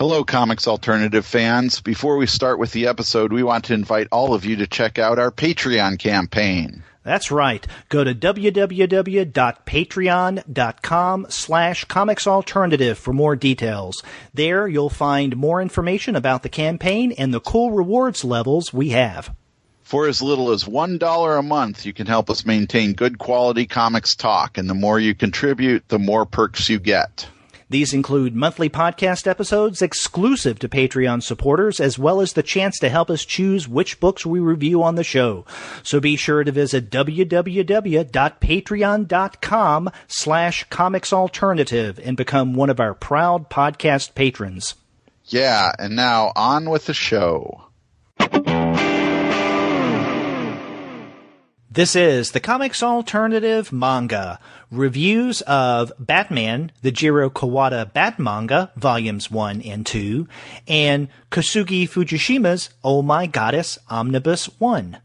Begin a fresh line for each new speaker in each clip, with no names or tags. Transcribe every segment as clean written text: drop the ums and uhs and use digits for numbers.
Hello, Comics Alternative fans. Before we start with the episode, we want to invite all of you to check out our Patreon campaign.
That's right. Go to www.patreon.com/comicsalternative for more details. There you'll find more information about the campaign and the cool rewards levels we have.
For as little as $1 a month, you can help us maintain good quality comics talk, and the more you contribute, the more perks you get.
These include monthly podcast episodes exclusive to Patreon supporters, as well as the chance to help us choose which books we review on the show. So be sure to visit www.patreon.com/comicsalternative and become one of our proud podcast patrons.
Yeah, and now on with the show.
This is the Comics Alternative Manga. Reviews of Batman, the Jiro Kuwata Batmanga, Volumes 1 and 2, and Kosuke Fujishima's Oh My Goddess, Omnibus 1.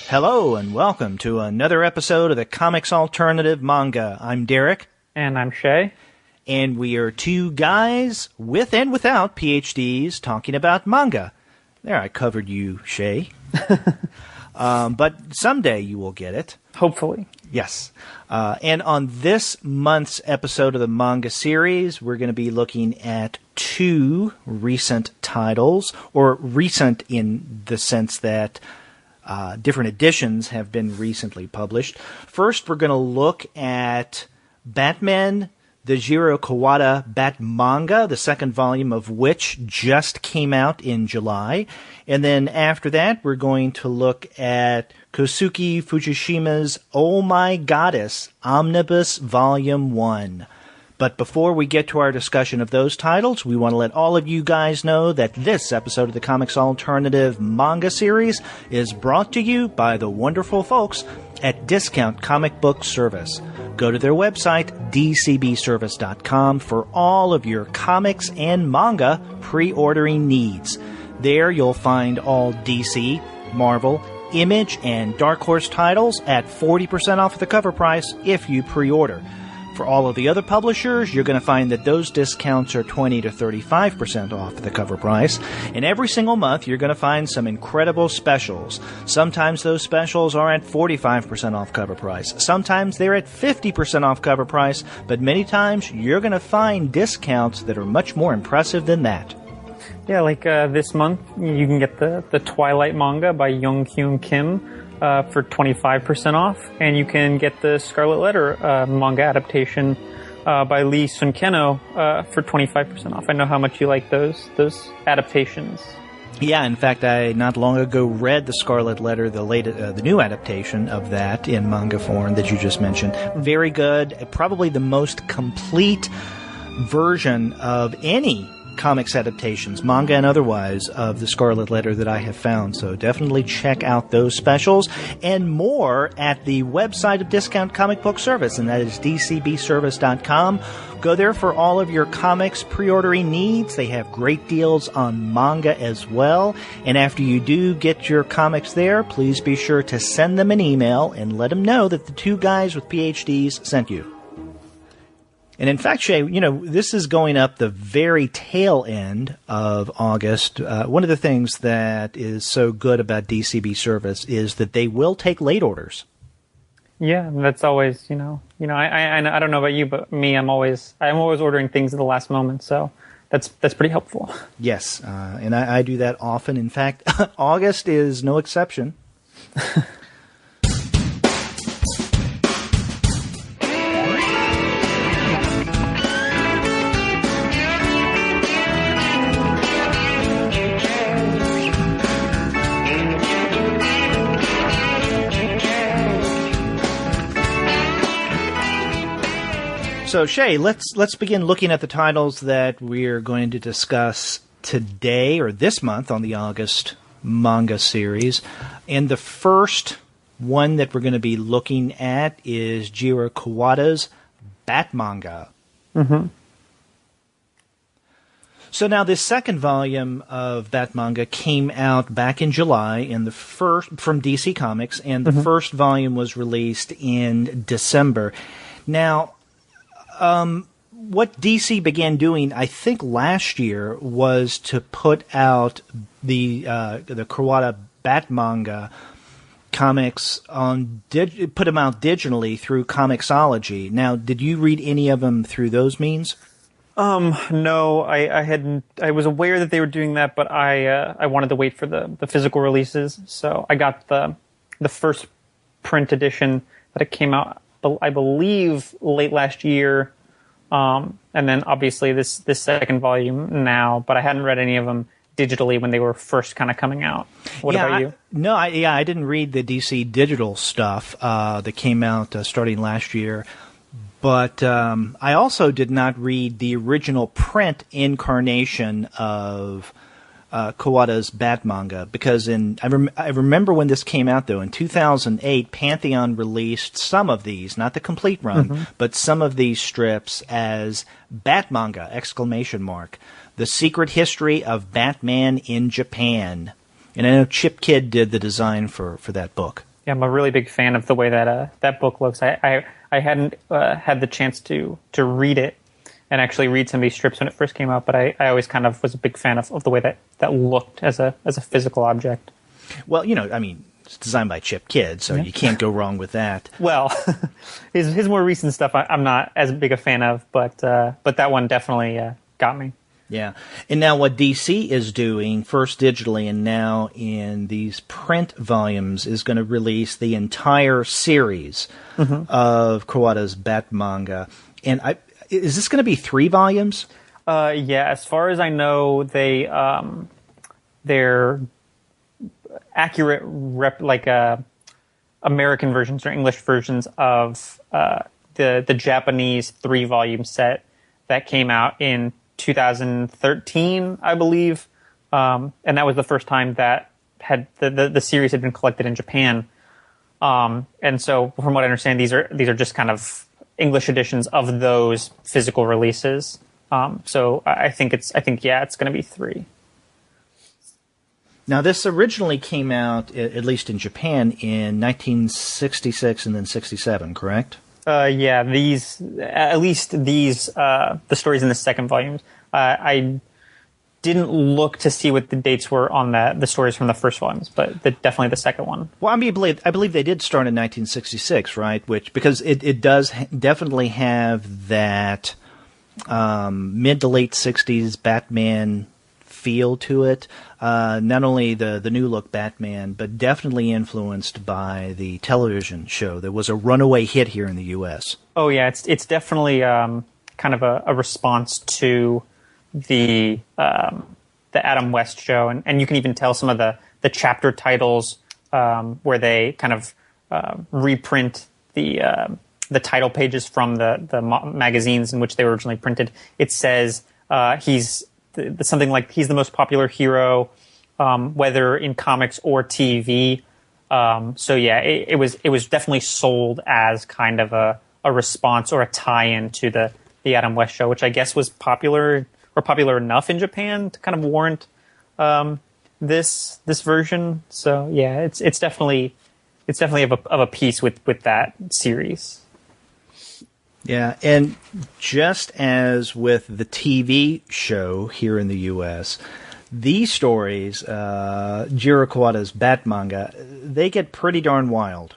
Hello, and welcome to another episode of the Comics Alternative Manga. I'm Derek.
And I'm Shea.
And we are two guys with and without PhDs talking about manga. There, I covered you, Shea. But someday you will get it.
Hopefully.
Yes. And on this month's episode of the manga series, we're going to be looking at two recent titles, or recent in the sense that different editions have been recently published. First, we're going to look at Batman, the Jiro Kuwata Batmanga, the second volume of which just came out in July. And then after that, we're going to look at Kosuke Fujishima's Oh My Goddess, Omnibus Volume 1. But before we get to our discussion of those titles, we want to let all of you guys know that this episode of the Comics Alternative Manga series is brought to you by the wonderful folks at Discount Comic Book Service. Go to their website, dcbservice.com, for all of your comics and manga pre-ordering needs. There you'll find all DC, Marvel, Image, and Dark Horse titles at 40% off the cover price if you pre-order. For all of the other publishers, you're going to find that those discounts are 20 to 35% off the cover price. And every single month, you're going to find some incredible specials. Sometimes those specials are at 45% off cover price. Sometimes they're at 50% off cover price. But many times, you're going to find discounts that are much more impressive than that.
Yeah, like this month, you can get the Twilight manga by Young Kyung Kim for 25% off, and you can get the Scarlet Letter manga adaptation by Lee Sun-keno for 25% off. I know how much you like those adaptations.
Yeah, in fact, I not long ago read the Scarlet Letter, the new adaptation of that in manga form that you just mentioned. Very good, probably the most complete version of any comics adaptations, manga and otherwise, of the Scarlet Letter that I have found. So definitely check out those specials and more at the website of Discount Comic Book Service, and that is dcbservice.com. Go there for all of your comics pre-ordering needs. They have great deals on manga as well. And after you do get your comics there, please be sure to send them an email and let them know that the two guys with PhDs sent you. And in fact, Shea, this is going up the very tail end of August. One of the things that is so good about DCB Service is that they will take late orders.
Yeah, that's always, I don't know about you, but me, I'm always ordering things at the last moment, so that's pretty helpful.
Yes, and I do that often. In fact, August is no exception. So, Shea, let's begin looking at the titles that we're going to discuss today or this month on the August manga series. And the first one that we're going to be looking at is Jiro Kuwata's Batmanga.
Mm-hmm.
So now this second volume of Batmanga came out back in July in the first from DC Comics, and the first volume was released in December. Now, what DC began doing, I think last year, was to put out the Kuwata Batmanga comics put them out digitally through Comixology. Now, did you read any of them through those means?
No, I hadn't. I was aware that they were doing that, but I wanted to wait for the physical releases. So I got the first print edition that it came out, I believe, late last year, and then obviously this second volume now. But I hadn't read any of them digitally when they were first kind of coming out. What about you?
I didn't read the DC digital stuff that came out starting last year. But I also did not read the original print incarnation of Kuwata's Batmanga because I remember when this came out, though, in 2008, Pantheon released some of these, not the complete run, but some of these strips as Batmanga! The Secret History of Batman in Japan. And I know Chip Kidd did the design for that book.
Yeah, I'm a really big fan of the way that book looks. I hadn't had the chance to read it and actually read some of these strips when it first came out, but I always kind of was a big fan of the way that looked as a physical object.
Well, it's designed by Chip Kidd, so you can't go wrong with that.
Well, his more recent stuff I'm not as big a fan of, but that one definitely got me.
Yeah. And now what DC is doing, first digitally and now in these print volumes, is going to release the entire series of Kuwata's Batmanga. And is this going to be 3 volumes?
Yeah, as far as I know, they're accurate American versions or English versions of the Japanese 3-volume set that came out in 2013, I believe, and that was the first time that had the series had been collected in Japan. And so, from what I understand, these are just kind of English editions of those physical releases. So I think it's going to be 3.
Now, this originally came out, at least in Japan, in 1966 and then 67, correct?
Yeah, the stories in the second volume. I didn't look to see what the dates were on the stories from the first volumes, but definitely the second one.
Well, I believe they did start in 1966, right? Because it does definitely have that mid to late 60s Batman feel to it. Not only the new look Batman, but definitely influenced by the television show that was a runaway hit here in the U.S.
Oh yeah, it's definitely kind of a response to the Adam West show, and you can even tell some of the chapter titles where they kind of reprint the title pages from the magazines in which they were originally printed. It says he's something like he's the most popular hero, whether in comics or TV. So yeah, it was definitely sold as kind of a response or a tie-in to the Adam West show, which I guess was popular enough in Japan to kind of warrant this version. So yeah, it's definitely of a piece with that series.
Yeah, and just as with the TV show here in the U.S., these stories, Jiro Kuwata's Batmanga, they get pretty darn wild.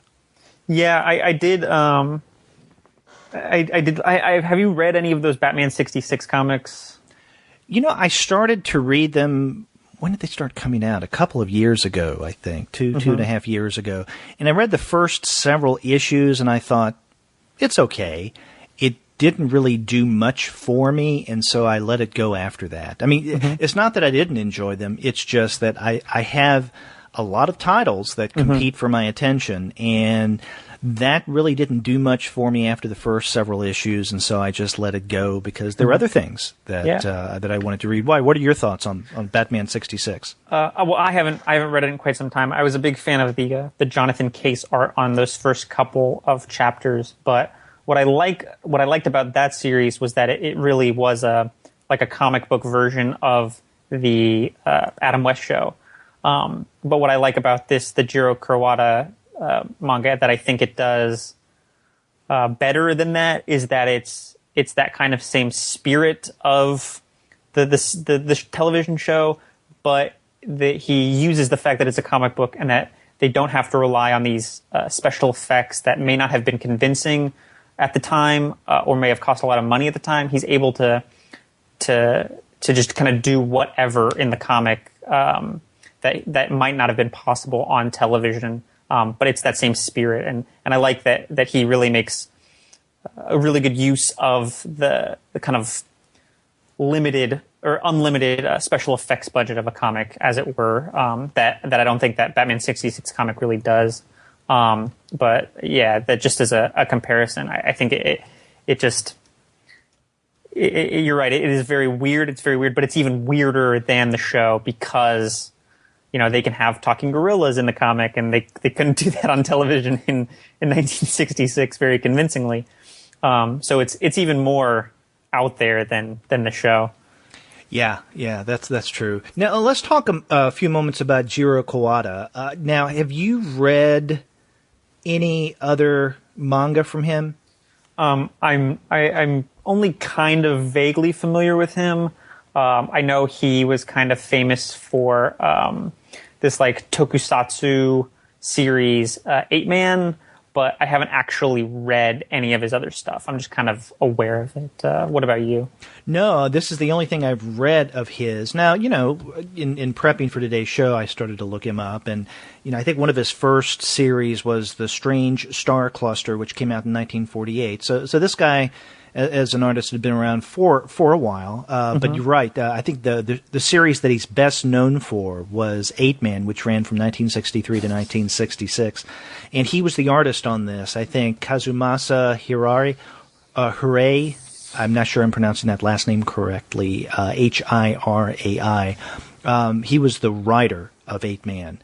Yeah, I did. I did. Have you read any of those Batman 66 comics?
I started to read them. When did they start coming out? A couple of years ago, I think. Two and a half years ago. And I read the first several issues, and I thought, it's okay. It didn't really do much for me, and so I let it go after that. I mean, it's not that I didn't enjoy them. It's just that I have a lot of titles that compete for my attention, and that really didn't do much for me after the first several issues, and so I just let it go because there were other things that that I wanted to read. Why? What are your thoughts on Batman 66?
Well, I haven't read it in quite some time. I was a big fan of the Jonathan Case art on those first couple of chapters, but what I liked about that series was that it really was a comic book version of the Adam West show. But what I like about the Jiro Kuwata manga that I think it does better than that is that it's that kind of same spirit of the television show, but he uses the fact that it's a comic book and that they don't have to rely on these special effects that may not have been convincing at the time or may have cost a lot of money at the time. He's able to just kind of do whatever in the comic that might not have been possible on television. But it's that same spirit, and I like that he really makes a really good use of the kind of limited or unlimited special effects budget of a comic, as it were. That I don't think that Batman 66 comic really does. But yeah, that just as a comparison, I think it just you're right. It is very weird. It's very weird, but it's even weirder than the show because, you know, they can have talking gorillas in the comic, and they couldn't do that on television in 1966 very convincingly. So it's even more out there than the show.
Yeah, that's true. Now let's talk a few moments about Jiro Kuwata. Now, have you read any other manga from him?
I'm only kind of vaguely familiar with him. I know he was kind of famous for this like tokusatsu series, 8-Man, but I haven't actually read any of his other stuff. I'm just kind of aware of it. What about you?
No, this is the only thing I've read of his. Now, you know, in prepping for today's show, I started to look him up, and, you know, I think one of his first series was The Strange Star Cluster, which came out in 1948. So this guy, as an artist, had been around for a while. But you're right. I think the series that he's best known for was 8-Man, which ran from 1963 to 1966. And he was the artist on this. I think Kazumasa Hirai, I'm not sure I'm pronouncing that last name correctly, Hirai. He was the writer of 8-Man.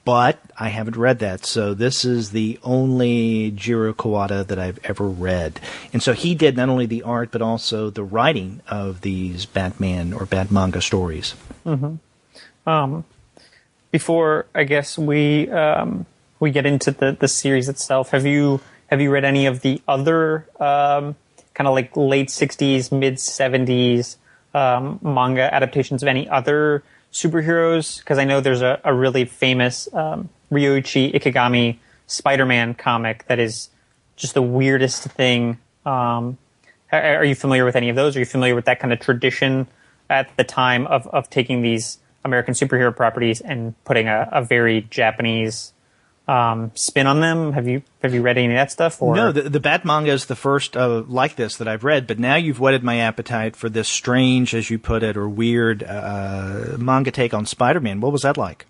But I haven't read that, so this is the only Jiro Kuwata that I've ever read. And so he did not only the art, but also the writing of these Batman or Batmanga stories.
Before, I guess, we get into the series itself, have you read any of the other kind of like late 60s, mid 70s manga adaptations of any other superheroes? Because I know there's a really famous Ryoichi Ikegami Spider-Man comic that is just the weirdest thing. Are you familiar with any of those? Are you familiar with that kind of tradition at the time of taking these American superhero properties and putting a very Japanese spin on them? Have you read any of that stuff? Or?
No, the Batmanga is the first like this that I've read, but now you've whetted my appetite for this strange, as you put it, or weird manga take on Spider-Man. What was that like?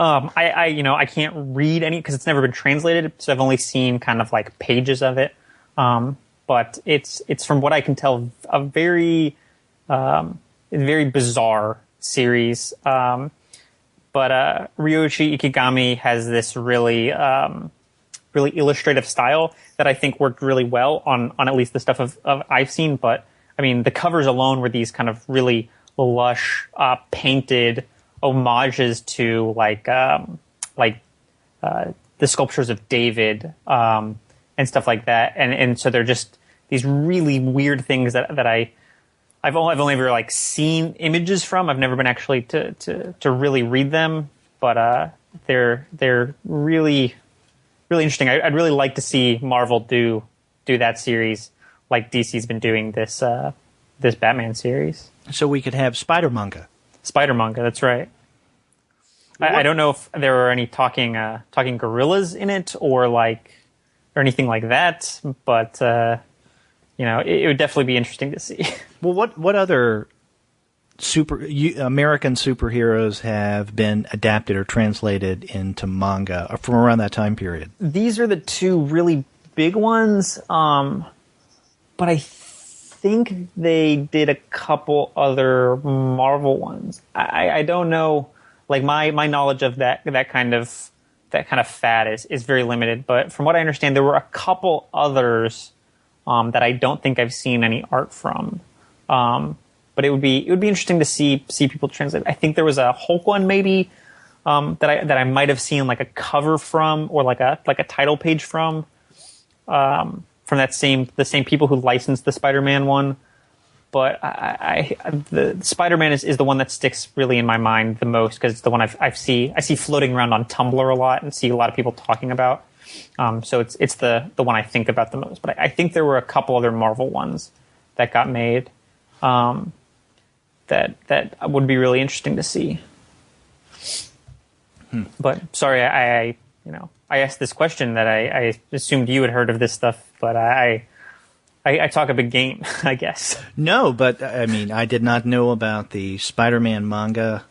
I can't read any because it's never been translated, so I've only seen kind of like pages of it. But it's from what I can tell a very bizarre series. But Ryoichi Ikegami has this really illustrative style that I think worked really well on at least the stuff of I've seen. But I mean, the covers alone were these kind of really lush painted homages to like the sculptures of David and stuff like that. And so they're just these really weird things that I've only ever like seen images from. I've never been actually to really read them, but they're really interesting. I'd really like to see Marvel do that series like DC's been doing this Batman series.
So we could have Spider-Manga.
Spider-Manga, that's right. I don't know if there were any talking gorillas in it or anything like that, but it would definitely be interesting to see.
Well, what other American superheroes have been adapted or translated into manga from around that time period?
These are the two really big ones, but I think they did a couple other Marvel ones. I don't know. Like my knowledge of that kind of fad is very limited. But from what I understand, there were a couple others that I don't think I've seen any art from. But it would be interesting to see people translate. I think there was a Hulk one maybe that I might have seen like a cover from, or like a title page from the same people who licensed the Spider-Man one. But the Spider-Man is the one that sticks really in my mind the most, because it's the one I see floating around on Tumblr a lot and see a lot of people talking about. So it's the one I think about the most. But I think there were a couple other Marvel ones that got made that would be really interesting to see. But sorry, I asked this question that I assumed you had heard of this stuff, but I talk a big game, I guess.
No, but I mean, I did not know about the Spider-Man manga.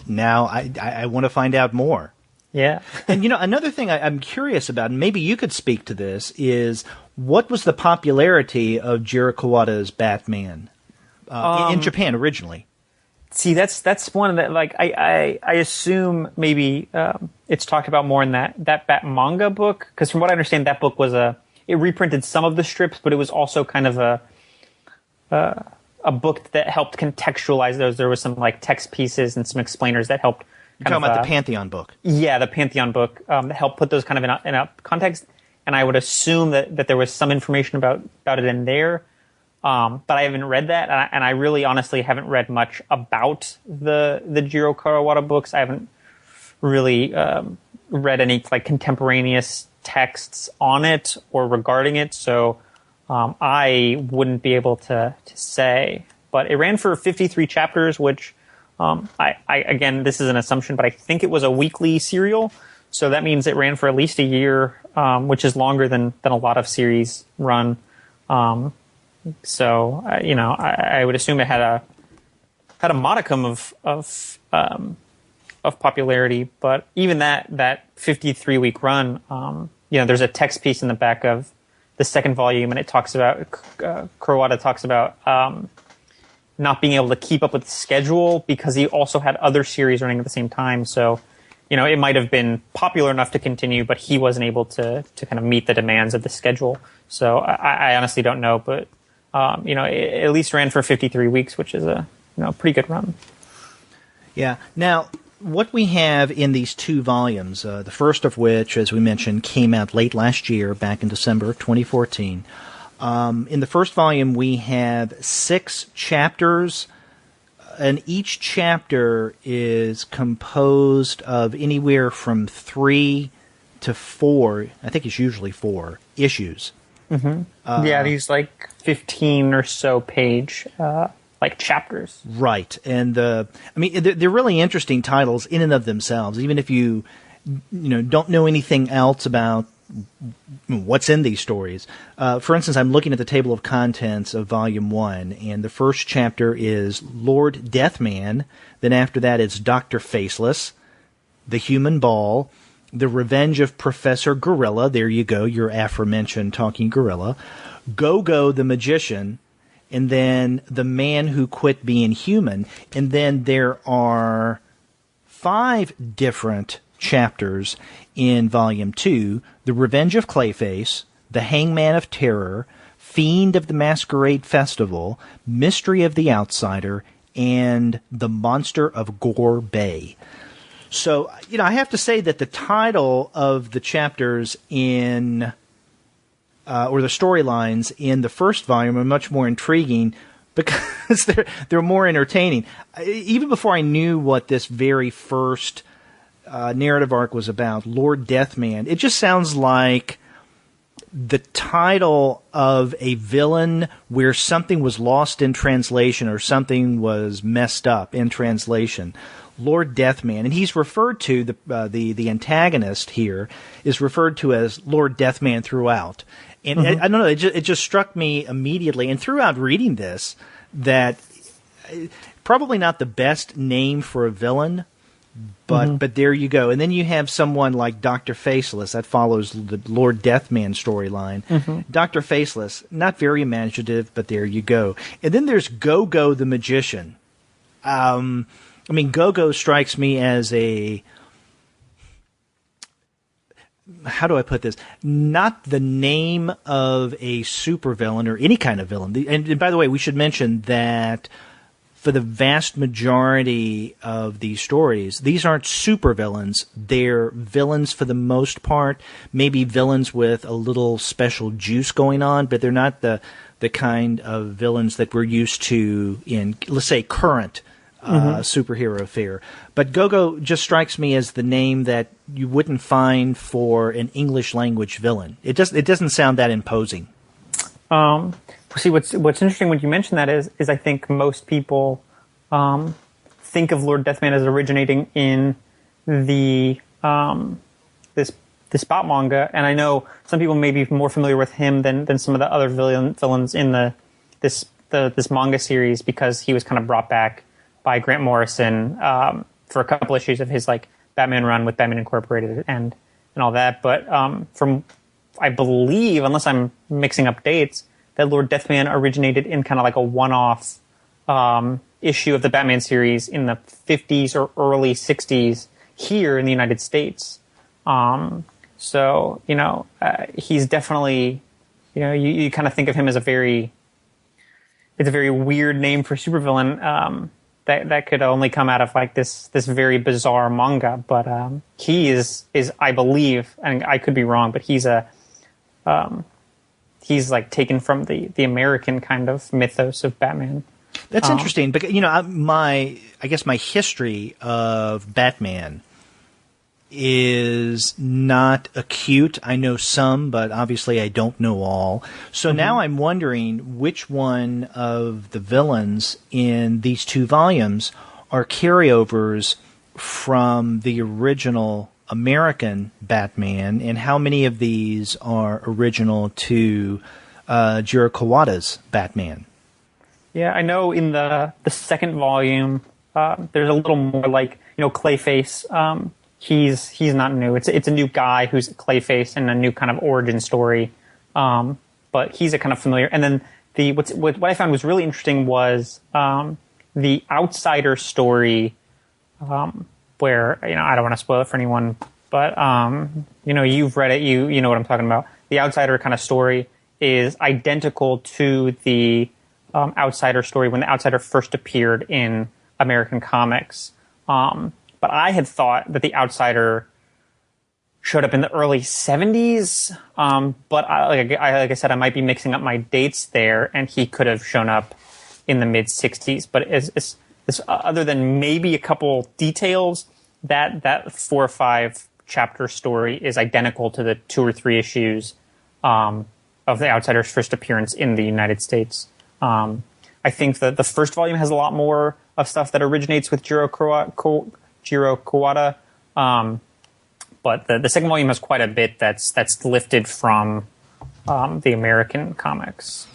Now I want to find out more.
Yeah.
And another thing I'm curious about, and maybe you could speak to this, is what was the popularity of Jiro Kuwata's Batman in Japan originally?
See, that's one that, like, I assume maybe it's talked about more in that Batmanga book, because from what I understand, that book was it reprinted some of the strips, but it was also kind of a book that helped contextualize those. There was some like text pieces and some explainers that helped.
You're talking about the Pantheon book.
Yeah, the Pantheon book that helped put those kind of in a context. And I would assume that there was some information about it in there. But I haven't read that, and I really honestly haven't read much about the Jiro Kuwata books. I haven't really read any like contemporaneous texts on it or regarding it, so I wouldn't be able to say. But it ran for 53 chapters, which I again, this is an assumption, but I think it was a weekly serial, so that means it ran for at least a year, which is longer than a lot of series run. So I would assume it had a modicum of popularity, but even that 53-week run, there's a text piece in the back of the second volume, and it talks about Kuwata talks about not being able to keep up with the schedule because he also had other series running at the same time. So, it might have been popular enough to continue, but he wasn't able to kind of meet the demands of the schedule. So I honestly don't know, but it at least ran for 53 weeks, which is a pretty good run.
Yeah. Now, what we have in these two volumes, the first of which, as we mentioned, came out late last year, back in December 2014. In the first volume, we have 6 chapters, and each chapter is composed of anywhere from 3 to 4, I think it's usually 4, issues.
Mm-hmm. These like 15 or so page like chapters.
Right. And they're really interesting titles in and of themselves, even if you don't know anything else about what's in these stories. For instance, I'm looking at the table of contents of Volume 1, and the first chapter is Lord Deathman. Then after that, it's Dr. Faceless, The Human Ball, The Revenge of Professor Gorilla. There you go, your aforementioned talking gorilla. Go-Go the Magician, and then The Man Who Quit Being Human. And then there are 5 different chapters in Volume 2, The Revenge of Clayface, The Hangman of Terror, Fiend of the Masquerade Festival, Mystery of the Outsider, and The Monster of Gore Bay. So, I have to say that the title of the chapters in, or the storylines in the first volume are much more intriguing because they're more entertaining. Even before I knew what this very first narrative arc was about, Lord Deathman, it just sounds like the title of a villain where something was lost in translation or something was messed up in translation. Lord Deathman, and he's referred to, the antagonist here is referred to as Lord Deathman throughout. And I don't know, it just struck me immediately, and throughout reading this, that probably not the best name for a villain, but there you go. And then you have someone like Dr. Faceless that follows the Lord Deathman storyline. Dr. Faceless, not very imaginative, but there you go. And then there's Go-Go the Magician. Go-Go strikes me as a... How do I put this? Not the name of a supervillain or any kind of villain. And by the way, we should mention that for the vast majority of these stories, these aren't supervillains. They're villains for the most part, maybe villains with a little special juice going on, but they're not the kind of villains that we're used to in, let's say, current superhero fare. But Go-Go just strikes me as the name that you wouldn't find for an English language villain. It doesn't sound that imposing.
See, what's interesting when you mention that is I think most people think of Lord Deathman as originating in the this Batmanga, and I know some people may be more familiar with him than some of the other villains in this manga series, because he was kind of brought back by Grant Morrison for a couple issues of his like Batman run with Batman Incorporated and all that. But from, I believe, unless I'm mixing up dates, that Lord Deathman originated in kind of like a one-off issue of the Batman series in the 50s or early 60s here in the United States. So, he's definitely, you kind of think of him as it's a very weird name for supervillain. That could only come out of like this very bizarre manga, but he is I believe, and I could be wrong, but he's like taken from the American kind of mythos of Batman.
That's interesting, but I guess my history of Batman is not acute. I know some, but obviously I don't know all. So now I'm wondering which one of the villains in these two volumes are carryovers from the original American Batman, and how many of these are original to Jiro Kuwata's Batman.
Yeah, I know in the second volume, there's a little more like, Clayface. He's not new. It's a new guy who's Clayface and a new kind of origin story. But he's a kind of familiar. And then what I found was really interesting was the Outsider story, where I don't want to spoil it for anyone, but you've read it, you know what I'm talking about. The Outsider kind of story is identical to the Outsider story when the Outsider first appeared in American comics. But I had thought that the Outsider showed up in the early 70s. But like I said, I might be mixing up my dates there, and he could have shown up in the mid 60s. But it's other than maybe a couple details, that 4 or 5 chapter story is identical to the 2 or 3 issues of the Outsider's first appearance in the United States. I think that the first volume has a lot more of stuff that originates with Jiro Kuwata, but the second volume has quite a bit that's lifted from the American comics.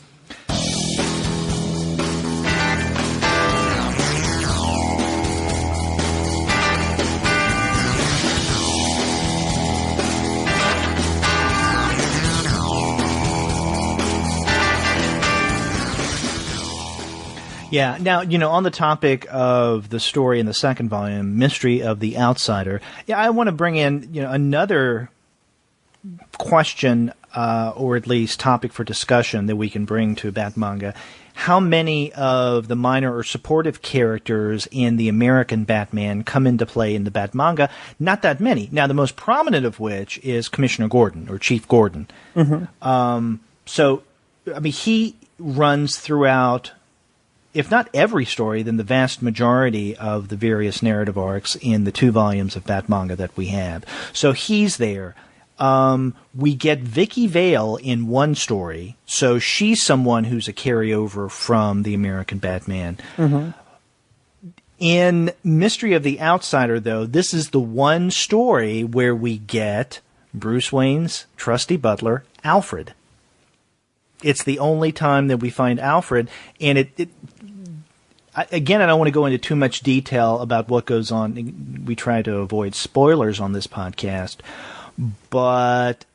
Yeah. Now, on the topic of the story in the second volume, Mystery of the Outsider, I want to bring in, another question, or at least topic for discussion that we can bring to Batmanga. How many of the minor or supportive characters in the American Batman come into play in the Batmanga? Not that many. Now, the most prominent of which is Commissioner Gordon, or Chief Gordon. He runs throughout, if not every story, then the vast majority of the various narrative arcs in the 2 volumes of Batmanga that we have. So he's there. We get Vicky Vale in one story, so she's someone who's a carryover from the American Batman. In Mystery of the Outsider, though, this is the one story where we get Bruce Wayne's trusty butler, Alfred. It's the only time that we find Alfred, and again, I don't want to go into too much detail about what goes on. We try to avoid spoilers on this podcast, but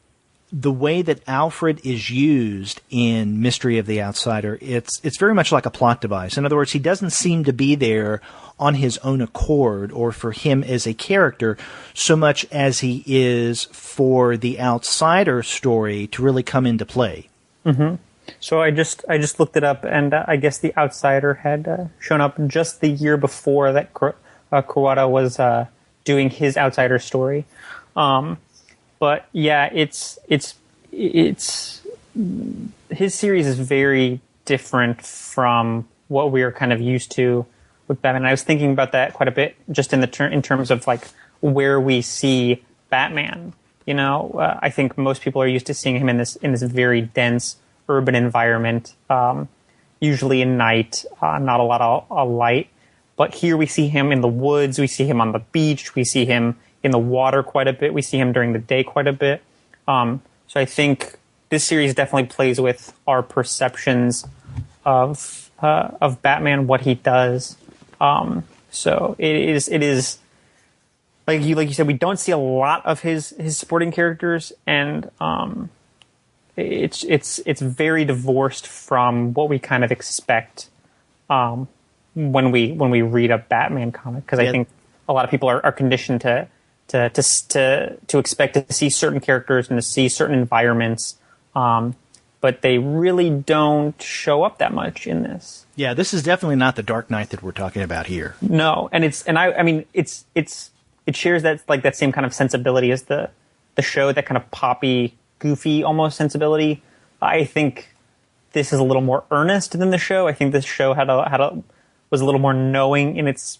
the way that Alfred is used in Mystery of the Outsider, it's very much like a plot device. In other words, he doesn't seem to be there on his own accord or for him as a character so much as he is for the Outsider story to really come into play.
Mm-hmm. So I just looked it up, and I guess the Outsider had shown up just the year before that Kuwata was doing his Outsider story. But yeah, it's his series is very different from what we are kind of used to with Batman. And I was thinking about that quite a bit, just in terms of like where we see Batman. You know, I think most people are used to seeing him in this very dense urban environment, usually at night, not a lot of light. But here we see him in the woods, we see him on the beach, we see him in the water quite a bit, we see him during the day quite a bit. So I think this series definitely plays with our perceptions of Batman, what he does. So it is like you said, we don't see a lot of his supporting characters, and it's very divorced from what we kind of expect when we read a Batman comic, because I think a lot of people are conditioned to expect to see certain characters and to see certain environments, but they really don't show up that much in this.
Yeah, this is definitely not the Dark Knight that we're talking about here.
No, and it shares that same kind of sensibility as the show, that kind of poppy, goofy almost sensibility. I think this is a little more earnest than the show. I think this show was a little more knowing in its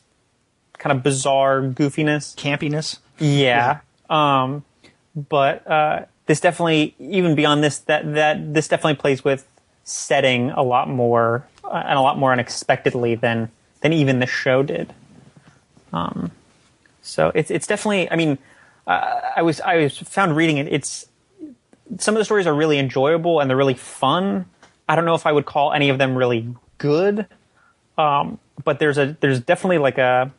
kind of bizarre goofiness,
campiness.
Yeah. But this definitely, even beyond this, that this definitely plays with setting a lot more and a lot more unexpectedly than even the show did. So it's definitely. I mean, I was found reading it. It's some of the stories are really enjoyable and they're really fun. I don't know if I would call any of them really good, but there's definitely like an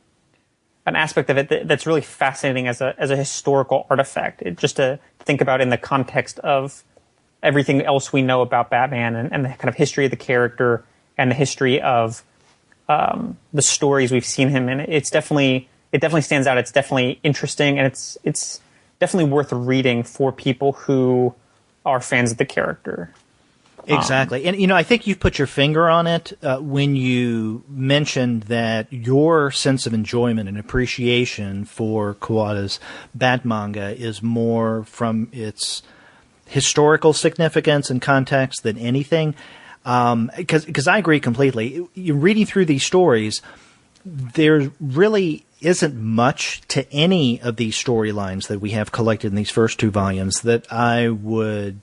aspect of it that's really fascinating as a historical artifact. Just to think about in the context of everything else we know about Batman and the kind of history of the character and the history of the stories we've seen him in. It definitely stands out. It's definitely interesting, and it's definitely worth reading for people who are fans of the character.
Exactly. And, I think you've put your finger on it when you mentioned that your sense of enjoyment and appreciation for Kuwata's Batmanga is more from its historical significance and context than anything. Because I agree completely. You're reading through these stories, there really isn't much to any of these storylines that we have collected in these first two volumes that I would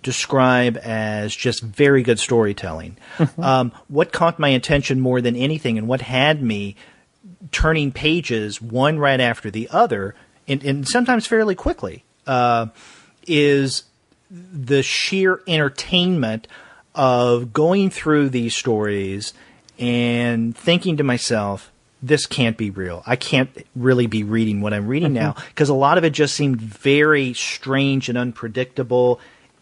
describe as just very good storytelling. Mm-hmm. What caught my attention more than anything, and what had me turning pages one right after the other, and sometimes fairly quickly, is the sheer entertainment of going through these stories and thinking to myself, this can't be real. I can't really be reading what I'm reading now, because a lot of it just seemed very strange and unpredictable,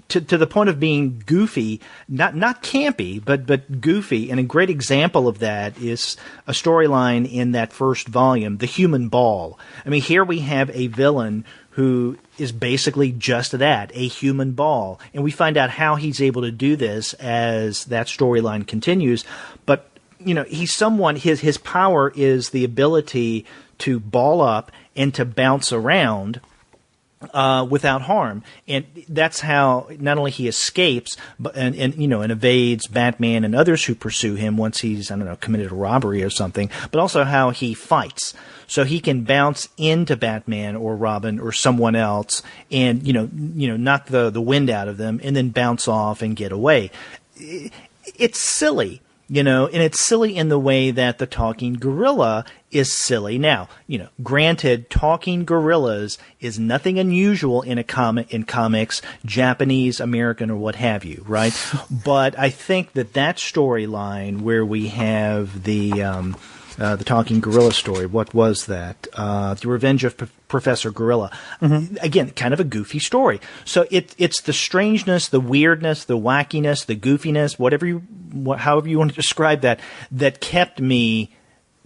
to the point of being goofy, not campy, but goofy. And a great example of that is a storyline in that first volume, The Human Ball. I mean, here we have a villain who is basically just that, a human ball. And we find out how he's able to do this as that storyline continues. But, he's someone, his power is the ability to ball up and to bounce around without harm, and that's how not only he escapes, but and evades Batman and others who pursue him once he's committed a robbery or something, but also how he fights. So he can bounce into Batman or Robin or someone else, and knock the wind out of them, and then bounce off and get away. It's silly. and it's silly in the way that the talking gorilla is silly. Now, granted, talking gorillas is nothing unusual in comics, Japanese, American, or what have you, right? But I think that storyline where we have the talking gorilla story, what was that? The Revenge of Professor Gorilla. Mm-hmm. Again, kind of a goofy story. So it's the strangeness, the weirdness, the wackiness, the goofiness, however you want to describe that kept me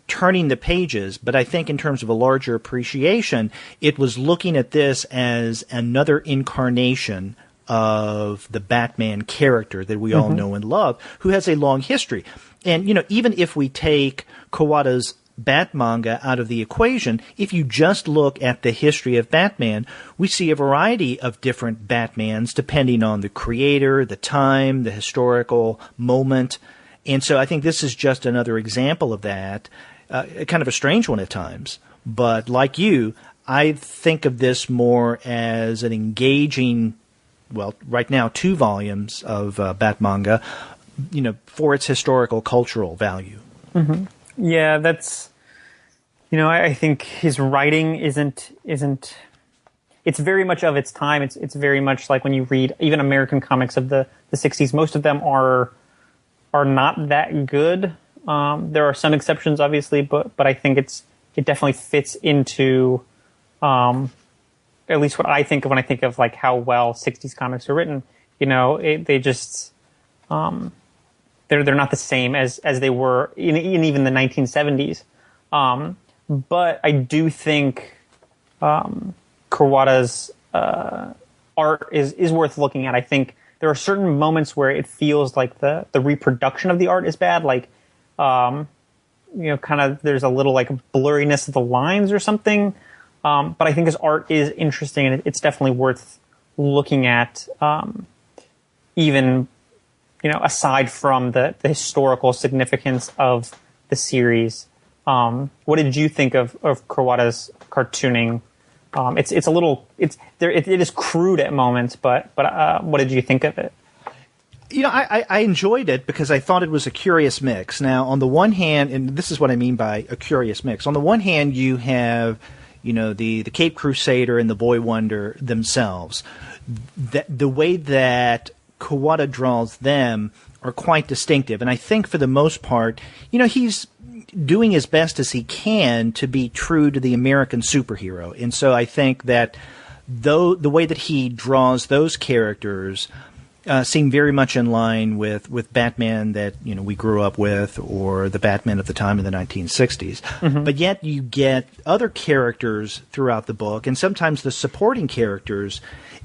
turning the pages. But I think in terms of a larger appreciation, it was looking at this as another incarnation of the Batman character that we all know and love, who has a long history. And, even if we take Kuwata's Batmanga out of the equation, if you just look at the history of Batman, we see a variety of different Batmans depending on the creator, the time, the historical moment. And so I think this is just another example of that, kind of a strange one at times. But like you, I think of this more as an engaging, well, right now 2 volumes of Batmanga, for its historical, cultural value.
Mm-hmm. Yeah, that's, I think his writing isn't, it's very much of its time. It's very much like when you read even American comics of the 60s, most of them are not that good. There are some exceptions, obviously, but I think it definitely fits into, at least what I think of when I think of like how well 60s comics are written. They just, they're not the same as they were in even the 1970s. But I do think Kuwata's art is worth looking at. I think there are certain moments where it feels like the reproduction of the art is bad, like kind of there's a little like blurriness of the lines or something. But I think his art is interesting, and it's definitely worth looking at, even aside from the historical significance of the series. What did you think of Kuwata's cartooning? It's a little, it is crude at moments, but what did you think of it?
I enjoyed it because I thought it was a curious mix. Now, on the one hand, and this is what I mean by a curious mix. On the one hand, you have, the Cape Crusader and the Boy Wonder themselves. The way that Kuwata draws them are quite distinctive. And I think for the most part, he's doing his best as he can to be true to the American superhero. And so I think that the way that he draws those characters seem very much in line with Batman that we grew up with, or the Batman of the time in the 1960s. Mm-hmm. But yet you get other characters throughout the book, and sometimes the supporting characters.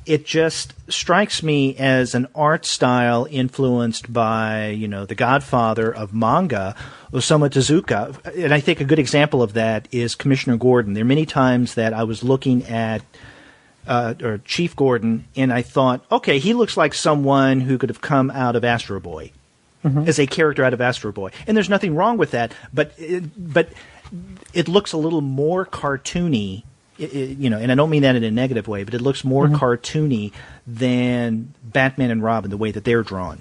It just strikes me as an art style influenced by, the godfather of manga, Osamu Tezuka. And I think a good example of that is Commissioner Gordon. There are many times that I was looking at or Chief Gordon, and I thought, okay, he looks like someone who could have come out of Astro Boy, as a character out of Astro Boy. And there's nothing wrong with that, but it looks a little more cartoony. And I don't mean that in a negative way, but it looks more cartoony than Batman and Robin, the way that they're drawn.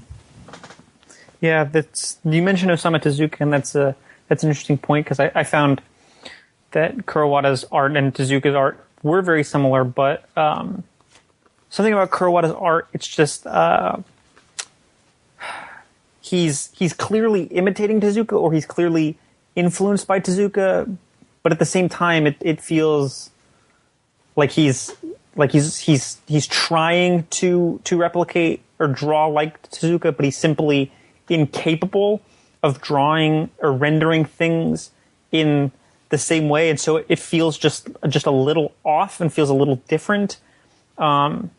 Yeah, you mentioned Osamu Tezuka, and that's an interesting point, because I found that Kuwata's art and Tezuka's art were very similar, but something about Kuwata's art, it's just he's clearly imitating Tezuka, or he's clearly influenced by Tezuka, but at the same time, it feels like he's trying to replicate or draw like Tezuka, but he's simply incapable of drawing or rendering things in the same way, and so it feels just a little off and feels a little different. And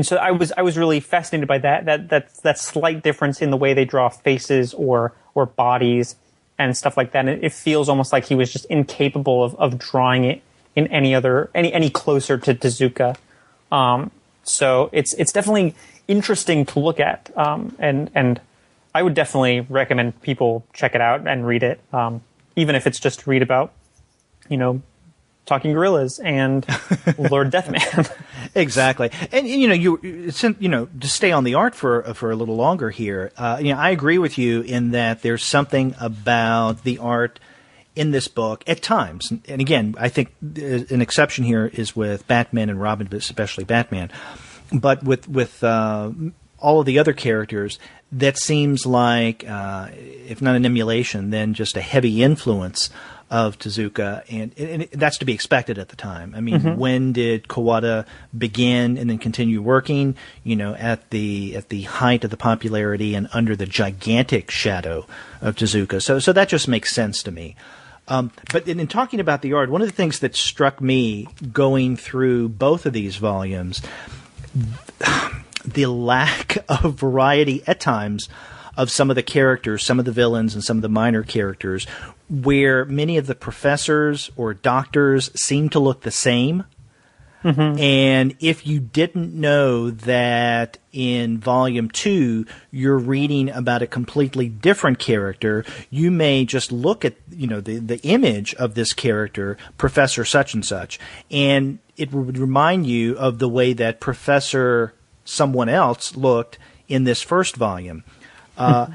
so I was really fascinated by that slight difference in the way they draw faces or bodies and stuff like that. And it feels almost like he was just incapable of drawing it in any closer to Tezuka. So it's definitely interesting to look at. And I would definitely recommend people check it out and read it. Even if it's just to read about, talking gorillas and Lord Deathman.
Exactly, and to stay on the art for a little longer here. I agree with you in that there's something about the art in this book at times, and again, I think an exception here is with Batman and Robin, but especially Batman. But with all of the other characters, that seems like, if not an emulation, then just a heavy influence of Tezuka, and that's to be expected at the time. I mean, when did Kuwata begin and then continue working? At the height of the popularity and under the gigantic shadow of Tezuka. So that just makes sense to me. But in talking about the art, one of the things that struck me going through both of these volumes, the lack of variety at times of some of the characters, some of the villains, and some of the minor characters, where many of the professors or doctors seem to look the same. And if you didn't know that in Volume 2 you're reading about a completely different character, you may just look at the image of this character, Professor such and such, and it would remind you of the way that Professor someone else looked in this first volume.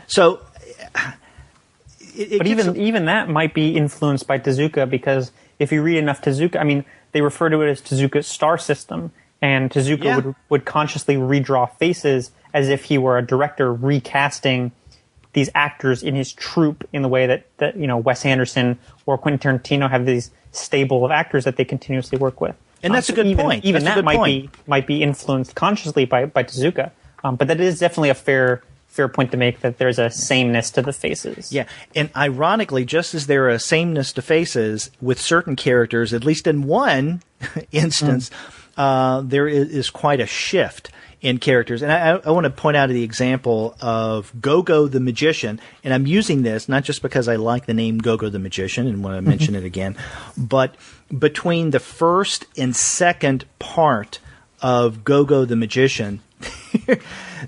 So,
but even that might be influenced by Tezuka, because if you read enough Tezuka, I mean, they refer to it as Tezuka's star system, and Tezuka would consciously redraw faces as if he were a director recasting these actors in his troupe in the way that Wes Anderson or Quentin Tarantino have these stable of actors that they continuously work with.
And that's a good point.
Even that might be influenced consciously by Tezuka. But that is definitely a fair point to make, that there's a sameness to the faces.
Yeah, and ironically, just as there are a sameness to faces with certain characters, at least in one instance, there is quite a shift in characters. And I want to point out the example of Gogo the Magician, and I'm using this not just because I like the name Gogo the Magician and want to mention it again, but between the first and second part of Gogo the Magician,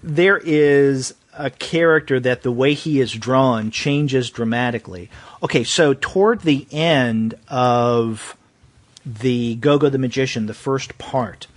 there is a character that the way he is drawn changes dramatically. Okay, so toward the end of the Gogo the Magician, the first part,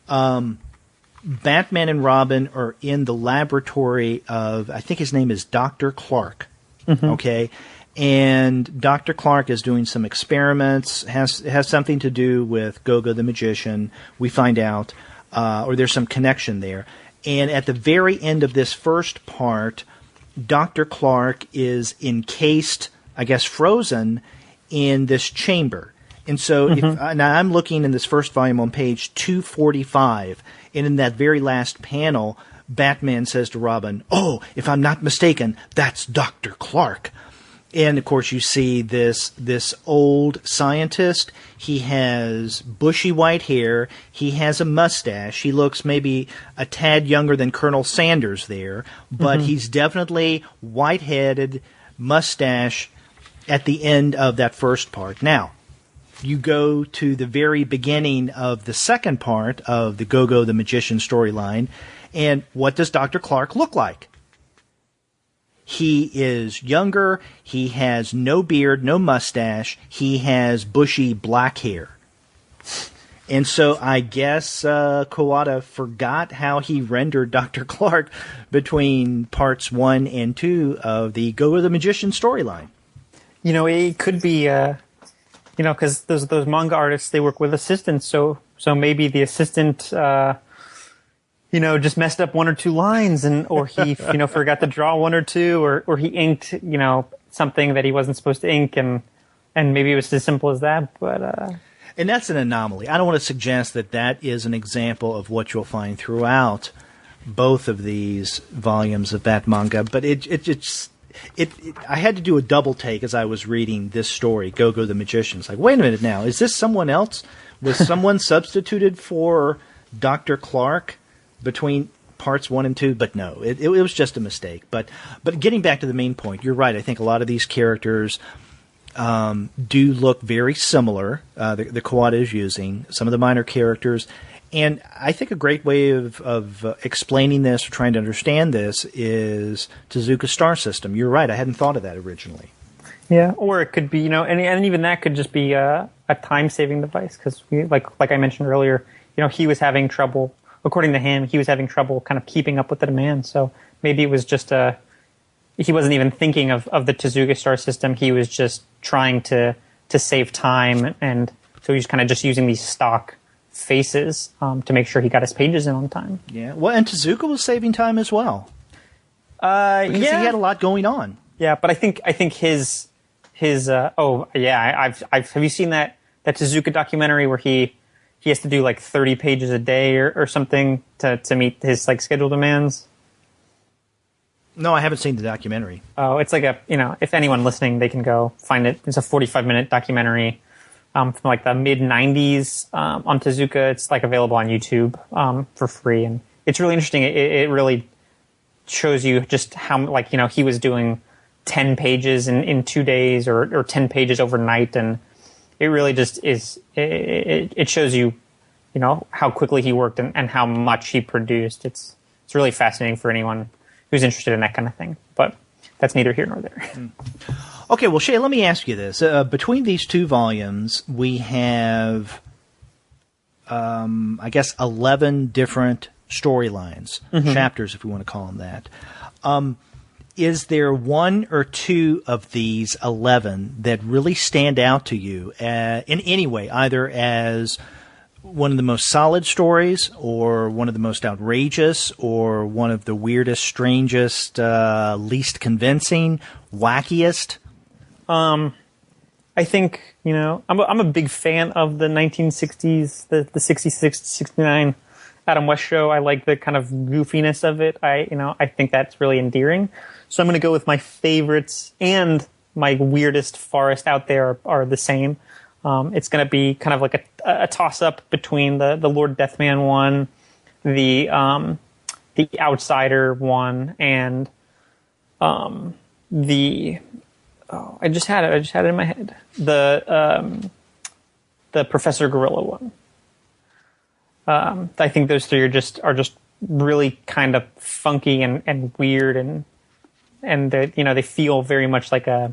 Batman and Robin are in the laboratory of, I think his name is Dr. Clark, okay? And Dr. Clark is doing some experiments, has something to do with Gogo the Magician, we find out, or there's some connection there. And at the very end of this first part, Dr. Clark is encased, I guess frozen, in this chamber. And so now I'm looking in this first volume on page 245, and in that very last panel, Batman says to Robin, "Oh, if I'm not mistaken, that's Dr. Clark." And, of course, you see this old scientist. He has bushy white hair. He has a mustache. He looks maybe a tad younger than Colonel Sanders there, but he's definitely white-headed, mustache at the end of that first part. Now, you go to the very beginning of the second part of the Gogo the Magician storyline, and what does Dr. Clark look like? He is younger, he has no beard, no mustache, he has bushy black hair. And so I guess Kuwata forgot how he rendered Dr. Clark between parts 1 and 2 of the Gogo the Magician storyline.
It could be, because those manga artists, they work with assistants, so maybe the assistant just messed up one or two lines, or he, forgot to draw one or two, or he inked, something that he wasn't supposed to ink, and maybe it was as simple as that. But
and that's an anomaly. I don't want to suggest that is an example of what you'll find throughout both of these volumes of Batmanga, but I had to do a double take as I was reading this story, Gogo the Magician. It's like, wait a minute now, is this someone else? Was someone substituted for Dr. Clark between parts 1 and 2? But no, it was just a mistake. But getting back to the main point, you're right. I think a lot of these characters do look very similar. The Kuwata is using some of the minor characters, and I think a great way of explaining this or trying to understand this is Tezuka's star system. You're right. I hadn't thought of that originally.
Yeah, or it could be, and even that could just be a a time-saving device because, like I mentioned earlier, he was having trouble. According to him, he was having trouble kind of keeping up with the demand. So maybe it was just he wasn't even thinking of the Tezuka star system. He was just trying to save time, and so he's kind of just using these stock faces to make sure he got his pages in on time.
Yeah, well, and Tezuka was saving time as well. Because he had a lot going on.
Yeah, but I think his have you seen that Tezuka documentary where he has to do like 30 pages a day or something to meet his like schedule demands?
No, I haven't seen the documentary.
Oh, it's like if anyone listening, they can go find it. It's a 45-minute documentary from like the mid-90s on Tezuka. It's like available on YouTube for free, and it's really interesting. It really shows you just how he was doing 10 pages in 2 days or 10 pages overnight, and it really just is. It shows you, how quickly he worked and how much he produced. It's really fascinating for anyone who's interested in that kind of thing. But that's neither here nor there.
Okay, well, Shea, let me ask you this. Between these two volumes, we have, I guess, 11 different storylines, chapters, if we want to call them that. Is there one or two of these 11 that really stand out to you in any way, either as one of the most solid stories or one of the most outrageous or one of the weirdest, strangest, least convincing, wackiest?
I think, I'm a big fan of the 1960s, the 66 to 69 Adam West show. I like the kind of goofiness of it. I think that's really endearing. So I'm going to go with my favorites, and my weirdest, farthest out there are the same. It's going to be kind of like a toss-up between the Lord Deathman one, the Outsider one, and I just had it in my head. The Professor Gorilla one. I think those three are just really kind of funky and weird, and they feel very much like a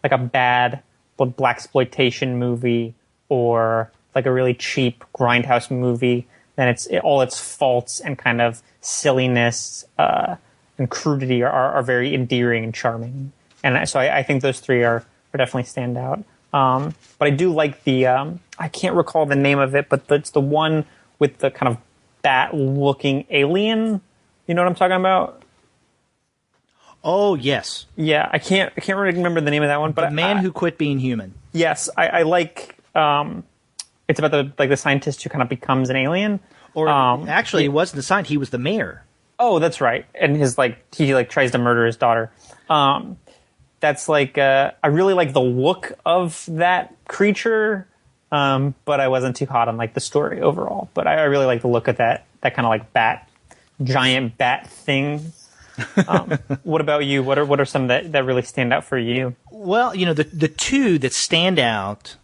bad blaxploitation movie or like a really cheap grindhouse movie. Then all its faults and kind of silliness and crudity are very endearing and charming. And so I think those three are definitely stand out. But I do like the I can't recall the name of it, but it's the one with the kind of bat-looking alien. You know what I'm talking about?
Oh, yes.
Yeah, I can't really remember the name of that one. But
The Man Who Quit Being Human. Yes,
I like. It's about the scientist who kind of becomes an alien.
Or actually, he wasn't the scientist; he was the mayor.
Oh, that's right. And he tries to murder his daughter. That's I really like the look of that creature, but I wasn't too hot on the story overall. But I really like the look of that kind of giant bat thing. What about you? What are some that really stand out for you?
Well, the two that stand out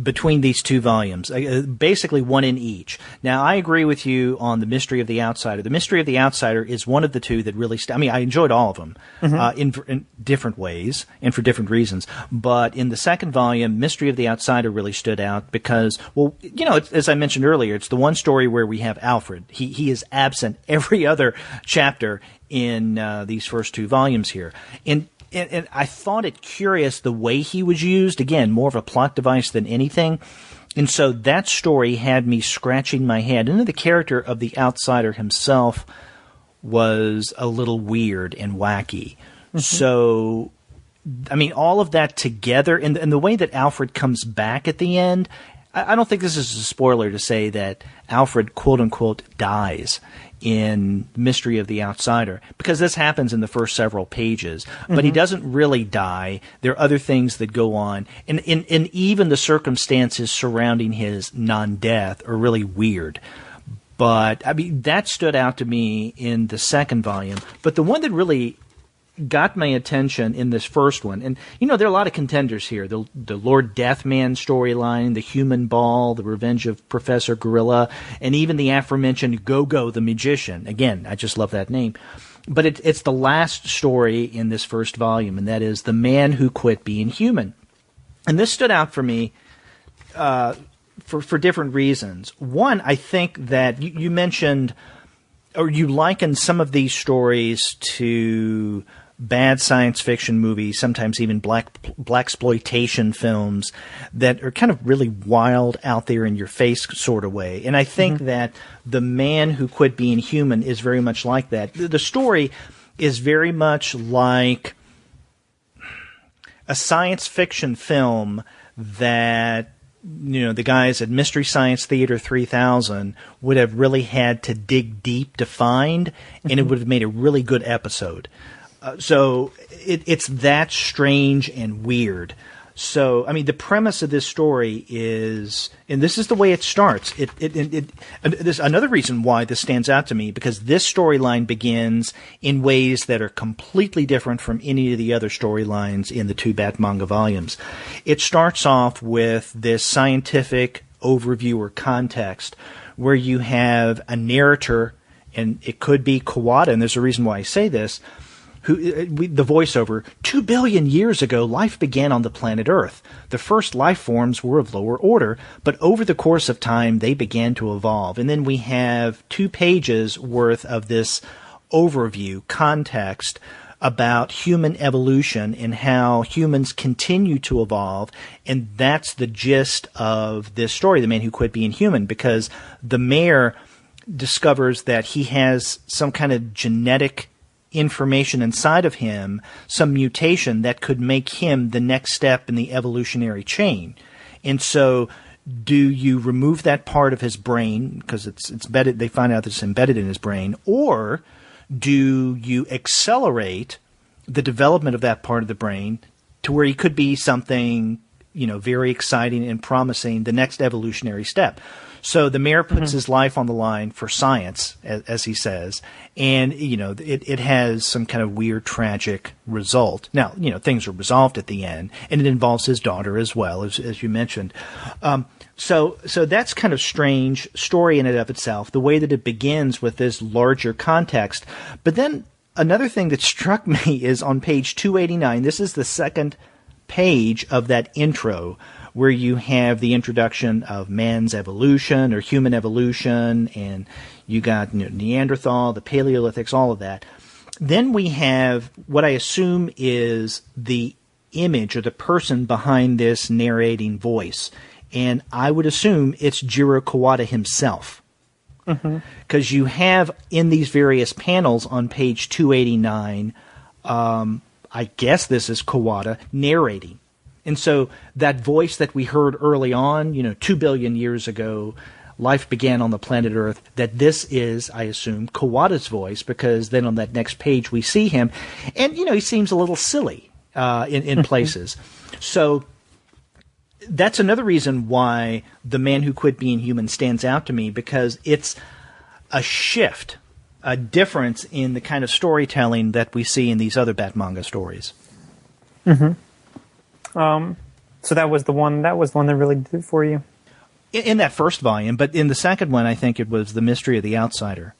between these two volumes, basically one in each. Now, I agree with you on The Mystery of the Outsider. The Mystery of the Outsider is one of the two that really I enjoyed all of them in different ways and for different reasons. But in the second volume, Mystery of the Outsider really stood out because, well, as I mentioned earlier, it's the one story where we have Alfred. He is absent every other chapter in these first two volumes here. And I thought it curious the way he was used. Again, more of a plot device than anything. And so that story had me scratching my head. And then the character of the outsider himself was a little weird and wacky. Mm-hmm. So, all of that together, and the way that Alfred comes back at the end, I don't think this is a spoiler to say that Alfred, quote-unquote, dies in Mystery of the Outsider, because this happens in the first several pages. But he doesn't really die. There are other things that go on. And even the circumstances surrounding his non-death are really weird. But, that stood out to me in the second volume. But the one that really got my attention in this first one, and there are a lot of contenders here: the Lord Deathman storyline, the Human Ball, the Revenge of Professor Gorilla, and even the aforementioned Go-Go the Magician. Again, I just love that name. But it's the last story in this first volume, and that is The Man Who Quit Being Human. And this stood out for me for different reasons. One, I think that you mentioned, or you likened some of these stories to bad science fiction movies, sometimes even blaxploitation films that are kind of really wild, out there in your face sort of way. And I think that The Man Who Quit Being Human is very much like that. The story is very much like a science fiction film that, you know, the guys at Mystery Science Theater 3000 would have really had to dig deep to find, and it would have made a really good episode. So it's that strange and weird. So, I mean, the premise of this story is, and this is the way it starts. There's another reason why this stands out to me, because this storyline begins in ways that are completely different from any of the other storylines in the two Batmanga volumes. It starts off with this scientific overview or context where you have a narrator, and it could be Kuwata, and there's a reason why I say this, the voiceover, 2 billion years ago, life began on the planet Earth. The first life forms were of lower order, but over the course of time, they began to evolve. And then we have 2 pages worth of this overview, context, about human evolution and how humans continue to evolve. And that's the gist of this story, The Man Who Quit Being Human, because the mayor discovers that he has some kind of genetic information inside of him, some mutation that could make him the next step in the evolutionary chain. And so do you remove that part of his brain because it's embedded, they find out that it's embedded in his brain, or do you accelerate the development of that part of the brain to where he could be something, you know, very exciting and promising, the next evolutionary step? So the mayor puts his life on the line for science, as he says, and, you know, it has some kind of weird, tragic result. Now, you know, things are resolved at the end, and it involves his daughter as well, as you mentioned. So that's kind of strange story in and of itself, the way that it begins with this larger context. But then another thing that struck me is on page 289, this is the second page of that intro, where you have the introduction of man's evolution or human evolution, and you got Neanderthal, the Paleolithics, all of that. Then we have what I assume is the image or the person behind this narrating voice, and I would assume it's Jiro Kuwata himself. Because you have in these various panels on page 289, I guess this is Kuwata narrating. And so that voice that we heard early on, 2 billion years ago, life began on the planet Earth, that this is, I assume, Kuwata's voice, because then on that next page we see him, and, he seems a little silly in places. So that's another reason why The Man Who Quit Being Human stands out to me, because it's a shift, a difference in the kind of storytelling that we see in these other Batmanga stories.
So that was the one that really did it for you?
In that first volume, but in the second one, I think it was The Mystery of the Outsider.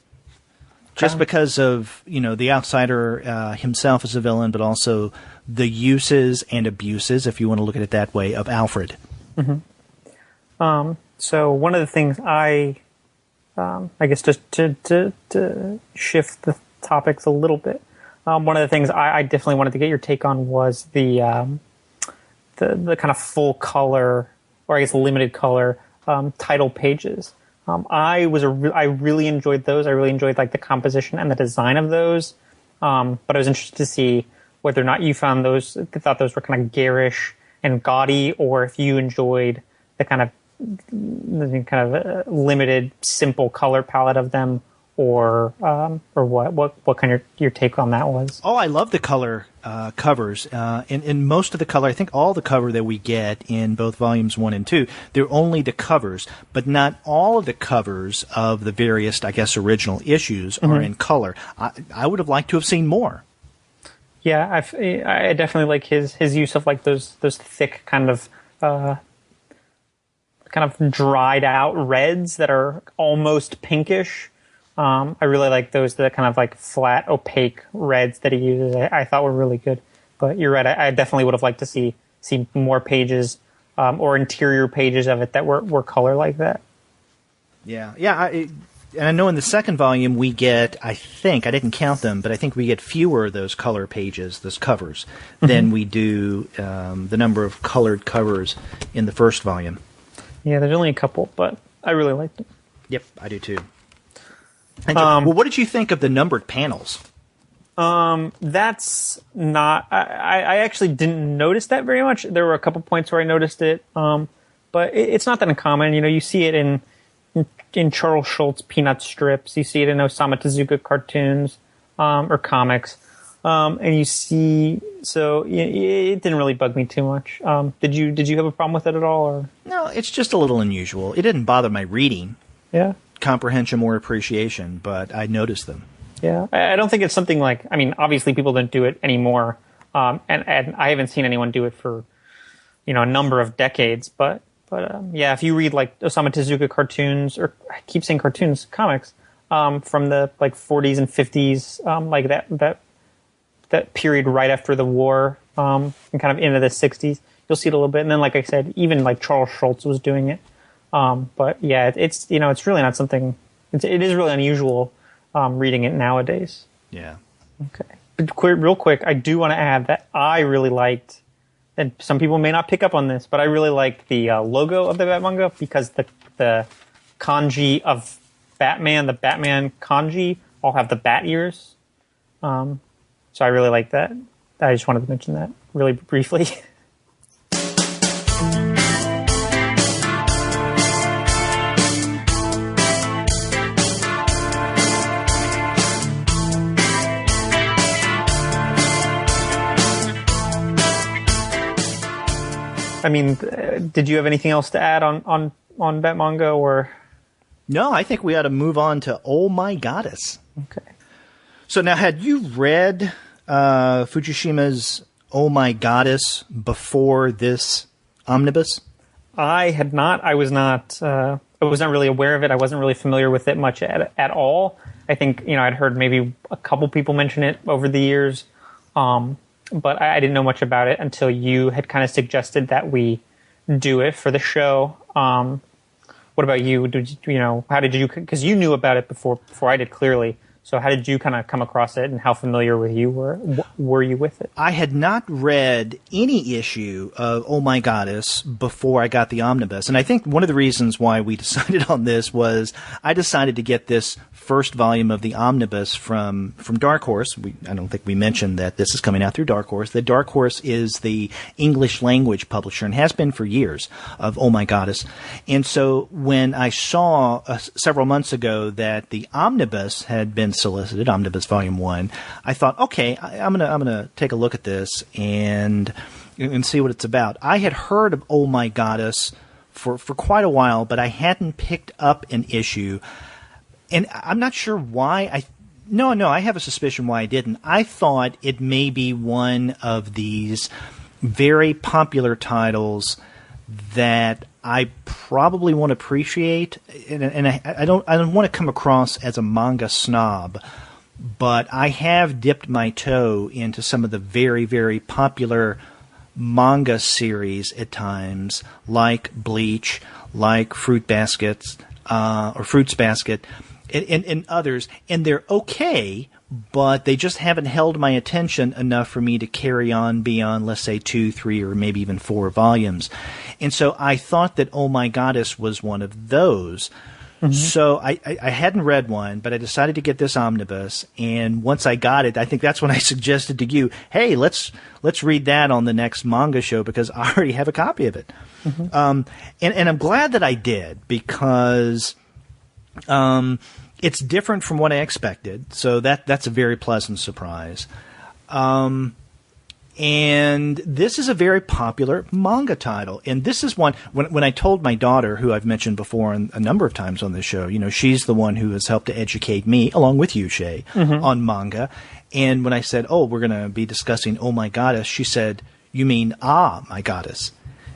Just because of, the Outsider himself as a villain, but also the uses and abuses, if you want to look at it that way, of Alfred.
So one of the things I guess just to shift the topics a little bit, one of the things I definitely wanted to get your take on was the kind of full color, or I guess limited color, title pages. I really enjoyed those. I really enjoyed the composition and the design of those. But I was interested to see whether or not you thought those were kind of garish and gaudy, or if you enjoyed the kind of limited, simple color palette of them, or what kind of your take on that was.
Oh, I love the color covers. In most of the color, I think all the cover that we get in both volumes 1 and 2, they're only the covers, but not all of the covers of the various, I guess, original issues are in color. I would have liked to have seen more.
Yeah, I definitely like his use of those thick kind of dried out reds that are almost pinkish. I really like those, the kind of flat, opaque reds that he uses. I thought were really good. But you're right. I definitely would have liked to see more pages or interior pages of it that were color like that.
Yeah. And I know in the second volume we get, I think, I didn't count them, but I think we get fewer of those color pages, those covers, than we do the number of colored covers in the first volume.
Yeah, there's only a couple, but I really liked it.
Yep, I do too. Well, what did you think of the numbered panels?
That's not... I actually didn't notice that very much. There were a couple points where I noticed it, but it's not that uncommon. You see it in Charles Schultz Peanut strips. You see it in Osamu Tezuka cartoons or comics. And you see... So it didn't really bug me too much. Did you have a problem with it at all? Or?
No, it's just a little unusual. It didn't bother my reading.
Yeah.
Comprehension or appreciation, but I noticed them.
Yeah. I don't think it's something like... I mean, obviously people don't do it anymore. And I haven't seen anyone do it for, a number of decades. But yeah, if you read like Osamu Tezuka cartoons, or I keep saying cartoons, comics, from the like 40s and 50s, like that period right after the war, and kind of into the 60s, you'll see it a little bit. And then, like I said, even like Charles Schultz was doing it. But yeah, it's it's really not something. It is really unusual reading it nowadays.
Yeah.
Okay. But real quick, I do want to add that I really liked, and some people may not pick up on this, but I really liked the logo of the Batmanga, because the kanji of Batman, the Batman kanji, all have the bat ears. So I really like that. I just wanted to mention that really briefly. I mean, did you have anything else to add on Batmanga, or?
No, I think we ought to move on to Oh My Goddess.
Okay.
So now, had you read Fujishima's Oh My Goddess before this omnibus?
I had not. I was not really aware of it. I wasn't really familiar with it much at all. I think, I'd heard maybe a couple people mention it over the years. But I didn't know much about it until you had kind of suggested that we do it for the show. What about you? How did you, because you knew about it before I did, clearly. So how did you kind of come across it, and how familiar were you with it?
I had not read any issue of Oh My Goddess before I got the omnibus. And I think one of the reasons why we decided on this was I decided to get this first volume of the omnibus from Dark Horse. I don't think we mentioned that this is coming out through Dark Horse. That Dark Horse is the English language publisher and has been for years of Oh My Goddess. And so when I saw several months ago that the omnibus had been solicited, Omnibus Volume 1, I thought, okay, I'm gonna take a look at this and see what it's about. I had heard of Oh My Goddess for quite a while, but I hadn't picked up an issue. And I'm not sure why. I have a suspicion why I didn't. I thought it may be one of these very popular titles that I probably won't appreciate, and I don't want to come across as a manga snob, but I have dipped my toe into some of the very, very popular manga series at times, like Bleach, like Fruits Basket, and others, and they're okay, but they just haven't held my attention enough for me to carry on beyond, let's say, 2, 3, or maybe even 4 volumes. And so I thought that Oh My Goddess was one of those. Mm-hmm. So I hadn't read one, but I decided to get this omnibus, and once I got it, I think that's when I suggested to you, hey, let's read that on the next manga show, because I already have a copy of it. Mm-hmm. And I'm glad that I did, because it's different from what I expected, so that's a very pleasant surprise. And this is a very popular manga title. And this is one, when I told my daughter, who I've mentioned before a number of times on this show, she's the one who has helped to educate me, along with you, Shea, on manga. And when I said, we're going to be discussing Oh My Goddess, she said, you mean, Ah, My Goddess.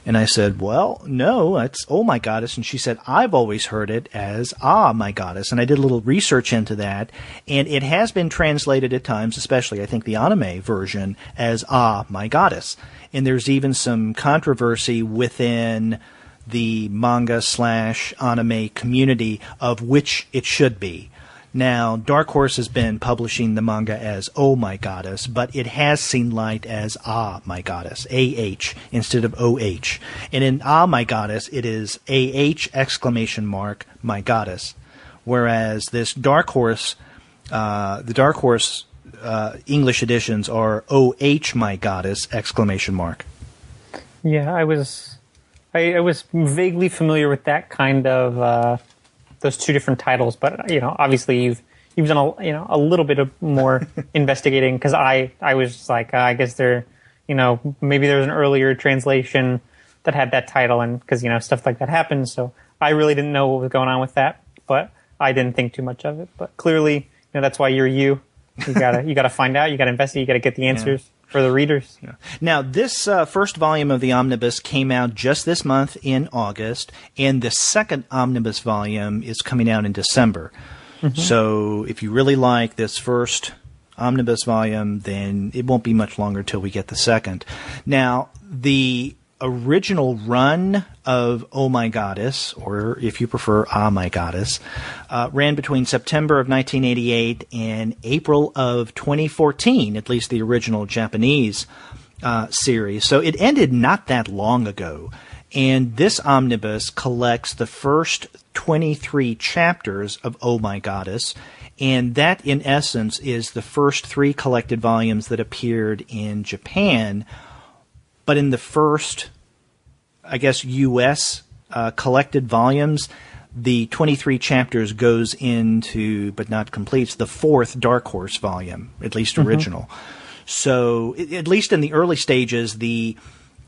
And I said, well, no, it's Oh My Goddess. And she said, I've always heard it as Ah My Goddess. And I did a little research into that, and it has been translated at times, especially I think the anime version, as Ah My Goddess. And there's even some controversy within the manga/anime community of which it should be. Now, Dark Horse has been publishing the manga as Oh My Goddess, but it has seen light as Ah My Goddess, A-H instead of O-H. And in Ah My Goddess, it is A-H exclamation mark, My Goddess. Whereas this Dark Horse, the Dark Horse English editions are O-H My Goddess exclamation mark.
Yeah, I was vaguely familiar with that kind of those two different titles, but obviously you've done a little bit of more investigating, because I was like, I guess there, maybe there's an earlier translation that had that title, and because stuff like that happens, so I really didn't know what was going on with that, but I didn't think too much of it. But clearly, that's why you're you. You gotta find out. You gotta investigate. You gotta get the answers for the readers.
Yeah. Now, this first volume of the Omnibus came out just this month in August, and the second Omnibus volume is coming out in December. Mm-hmm. So if you really like this first Omnibus volume, then it won't be much longer till we get the second. Now, the original run of Oh My Goddess, or if you prefer Ah My Goddess, ran between September of 1988 and April of 2014, at least the original Japanese series. So it ended not that long ago. And this omnibus collects the first 23 chapters of Oh My Goddess, and that, in essence, is the first 3 collected volumes that appeared in Japan. But in the first, I guess, U.S. Collected volumes, the 23 chapters goes into, but not completes, the 4th Dark Horse volume, at least original. Mm-hmm. So, at least in the early stages, the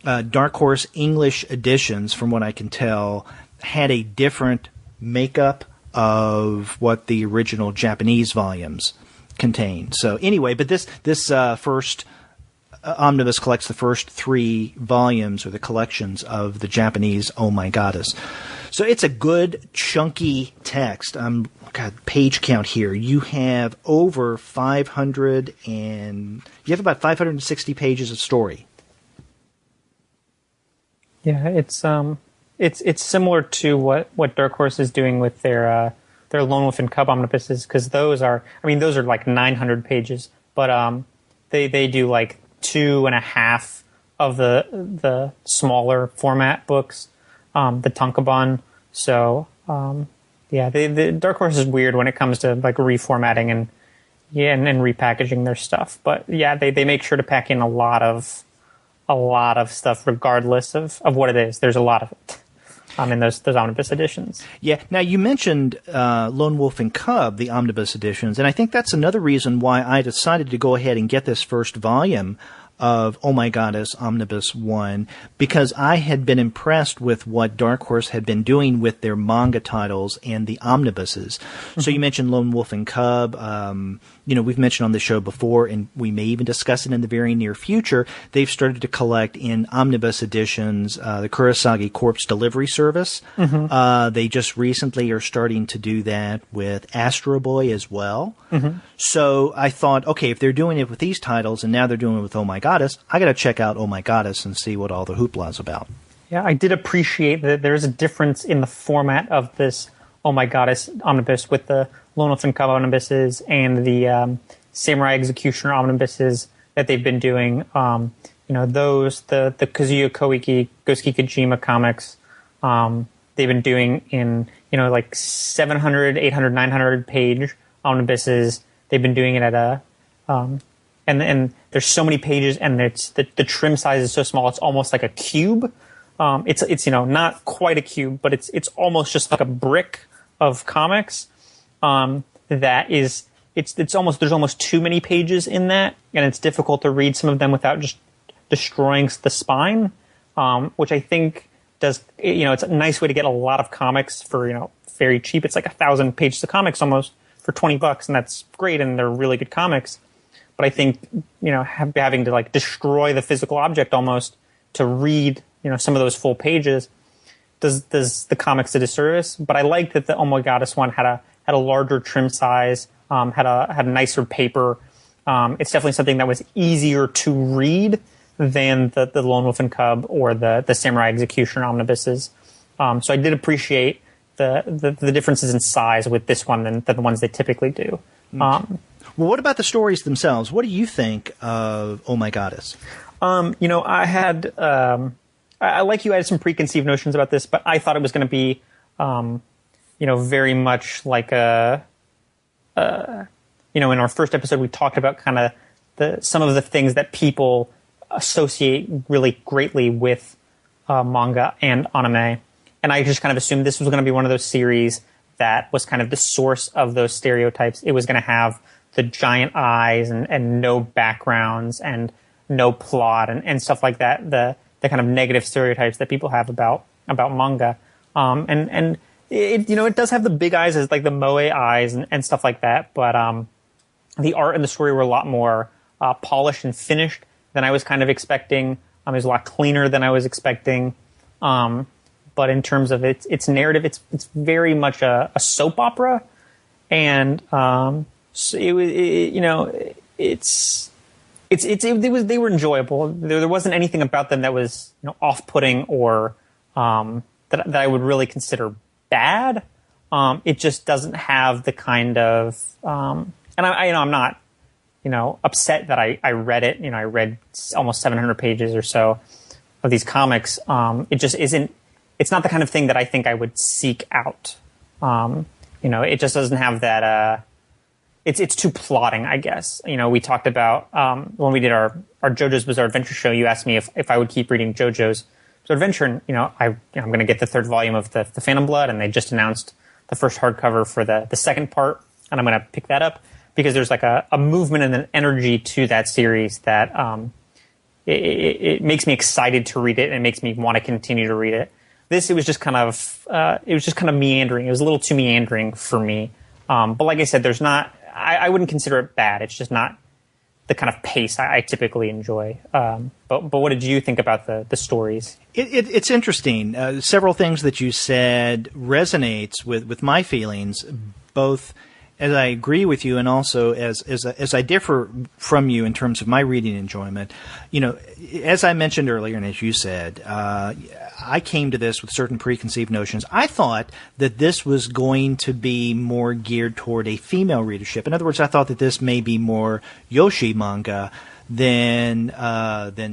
Dark Horse English editions, from what I can tell, had a different makeup of what the original Japanese volumes contained. So, anyway, but this first Omnibus collects the first 3 volumes, or the collections, of the Japanese Oh My Goddess. So it's a good, chunky text. Page count here. You have over 500 and... You have about 560 pages of story.
Yeah, it's similar to what Dark Horse is doing with their Lone Wolf and Cub omnibuses, because those are like 900 pages, but they do like 2.5 of the smaller format books, the Tankobon. So the Dark Horse is weird when it comes to like reformatting and repackaging their stuff. But yeah, they make sure to pack in a lot of stuff regardless of what it is. There's a lot of it in those omnibus editions. Yeah.
Now, you mentioned Lone Wolf and Cub, the omnibus editions, and I think that's another reason why I decided to go ahead and get this first volume of Oh My Goddess Omnibus 1, because I had been impressed with what Dark Horse had been doing with their manga titles and the omnibuses. Mm-hmm. So you mentioned Lone Wolf and Cub. We've mentioned on the show before, and we may even discuss it in the very near future, they've started to collect in omnibus editions the Kurosagi Corpse Delivery Service. Mm-hmm. They just recently are starting to do that with Astro Boy as well. Mm-hmm. So I thought, okay, if they're doing it with these titles, and now they're doing it with Oh My Goddess, I got to check out Oh My Goddess and see what all the hoopla is about.
Yeah, I did appreciate that there's a difference in the format of this Oh My Goddess omnibus with the Lone Wolf and Cub omnibuses and the Samurai Executioner omnibuses that they've been doing. Those, the Kazuya Koike, Gosuke Kojima comics, they've been doing in, like 700, 800, 900 page omnibuses. They've been doing it at and there's so many pages, and it's the trim size is so small, it's almost like a cube. It's not quite a cube, but it's almost just like a brick of comics. There's almost too many pages in that, and it's difficult to read some of them without just destroying the spine, which I think does, it's a nice way to get a lot of comics for, very cheap. It's like 1,000 pages of comics almost for $20, and that's great, and they're really good comics. But I think, having to like destroy the physical object almost to read some of those full pages does the comics a disservice. But I liked that the Oh My Goddess one had a larger trim size, had a nicer paper. It's definitely something that was easier to read than the Lone Wolf and Cub or the Samurai Executioner omnibuses. So I did appreciate the differences in size with this one than the ones they typically do.
Well, what about the stories themselves? What do you think of Oh My Goddess?
I had, I like you, I had some preconceived notions about this, but I thought it was going to be, very much like in our first episode, we talked about kind of some of the things that people associate really greatly with manga and anime. And I just kind of assumed this was going to be one of those series that was kind of the source of those stereotypes. It was going to have the giant eyes and no backgrounds and no plot and stuff like that. The kind of negative stereotypes that people have about manga. And it does have the big eyes as like the moe eyes and stuff like that. But the art and the story were a lot more polished and finished than I was kind of expecting. It was a lot cleaner than I was expecting. But in terms of its narrative, it's very much a soap opera, and so they were enjoyable. There wasn't anything about them that was off-putting or that I would really consider bad. It just doesn't have the kind of and I'm not upset that I read it. I read almost 700 pages or so of these comics. It just isn't. It's not the kind of thing that I think I would seek out. It just doesn't have that. It's too plotting, I guess. We talked about when we did our JoJo's Bizarre Adventure show. You asked me if I would keep reading JoJo's Bizarre Adventure, and I'm going to get the third volume of the Phantom Blood, and they just announced the first hardcover for the second part, and I'm going to pick that up because there's like a movement and an energy to that series that it makes me excited to read it, and it makes me want to continue to read it. It was just kind of meandering. It was a little too meandering for me. But like I said, I wouldn't consider it bad. It's just not the kind of pace I typically enjoy. But what did you think about the stories?
It's interesting. Several things that you said resonates with my feelings, both as I agree with you and also as I differ from you in terms of my reading enjoyment. As I mentioned earlier, and as you said, I came to this with certain preconceived notions. I thought that this was going to be more geared toward a female readership. In other words, I thought that this may be more Yoshi manga than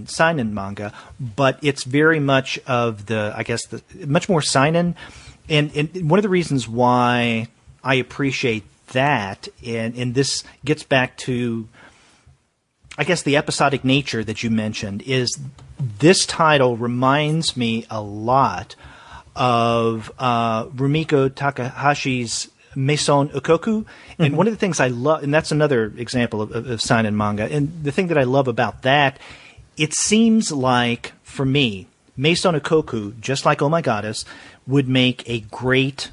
seinen manga, but it's very much of much more seinen. And one of the reasons why I appreciate that, and this gets back to, I guess, the episodic nature that you mentioned, is this title reminds me a lot of Rumiko Takahashi's Maison Ukoku. And one of the things I love, and that's another example of seinen manga, and the thing that I love about that, it seems like, for me, Maison Ukoku, just like Oh My Goddess, would make a great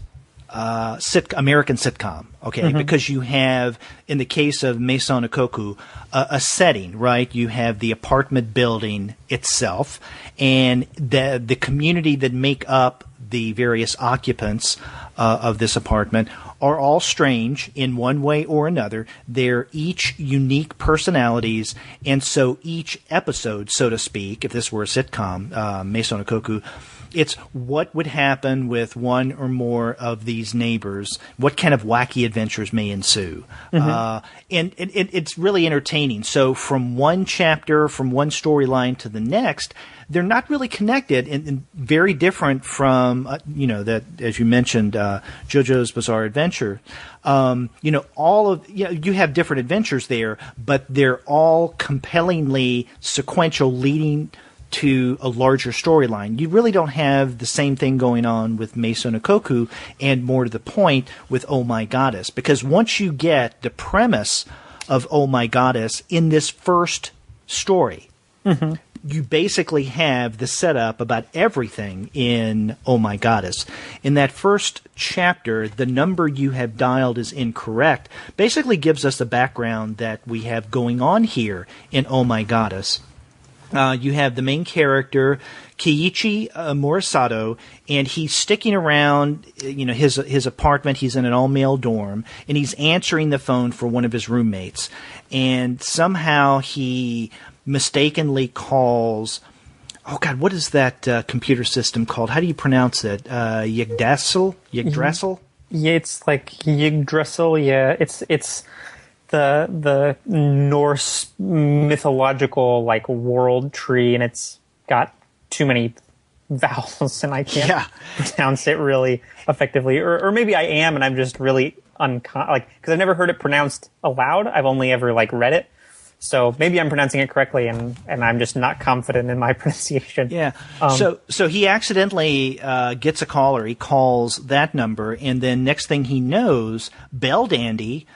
American sitcom, okay? Because you have, in the case of Maison Ukoku, a setting, right? You have the apartment building itself and the community that make up the various occupants of this apartment are all strange in one way or another. They're each unique personalities, and so each episode, so to speak, if this were a sitcom, Maison Ukoku, it's what would happen with one or more of these neighbors, what kind of wacky adventures may ensue. And it's really entertaining. So from one chapter, from one storyline to the next, they're not really connected and very different from, that, as you mentioned, JoJo's Bizarre Adventure. You have different adventures there, but they're all compellingly sequential, leading to a larger storyline. You really don't have the same thing going on with Maison Ukoku, and more to the point with Oh My Goddess, because once you get the premise of Oh My Goddess in this first story, you basically have the setup about everything in Oh My Goddess. In that first chapter, the number you have dialed is incorrect. Basically gives us the background that we have going on here in Oh My Goddess. You have the main character Keiichi Morisato, and he's sticking around, his apartment. He's in an all-male dorm, and he's answering the phone for one of his roommates. And somehow he mistakenly calls, oh God, what is that computer system called? How do you pronounce it? Yggdrasil?
Yeah, it's like Yggdrasil. Yeah, it's the Norse mythological like world tree, and it's got too many vowels, and I can't pronounce it really effectively. Or maybe I am, and I'm just really because I've never heard it pronounced aloud. I've only ever read it. So maybe I'm pronouncing it correctly, and I'm just not confident in my pronunciation.
Yeah. So he accidentally gets a caller. He calls that number, and then next thing he knows, Bell Dandy,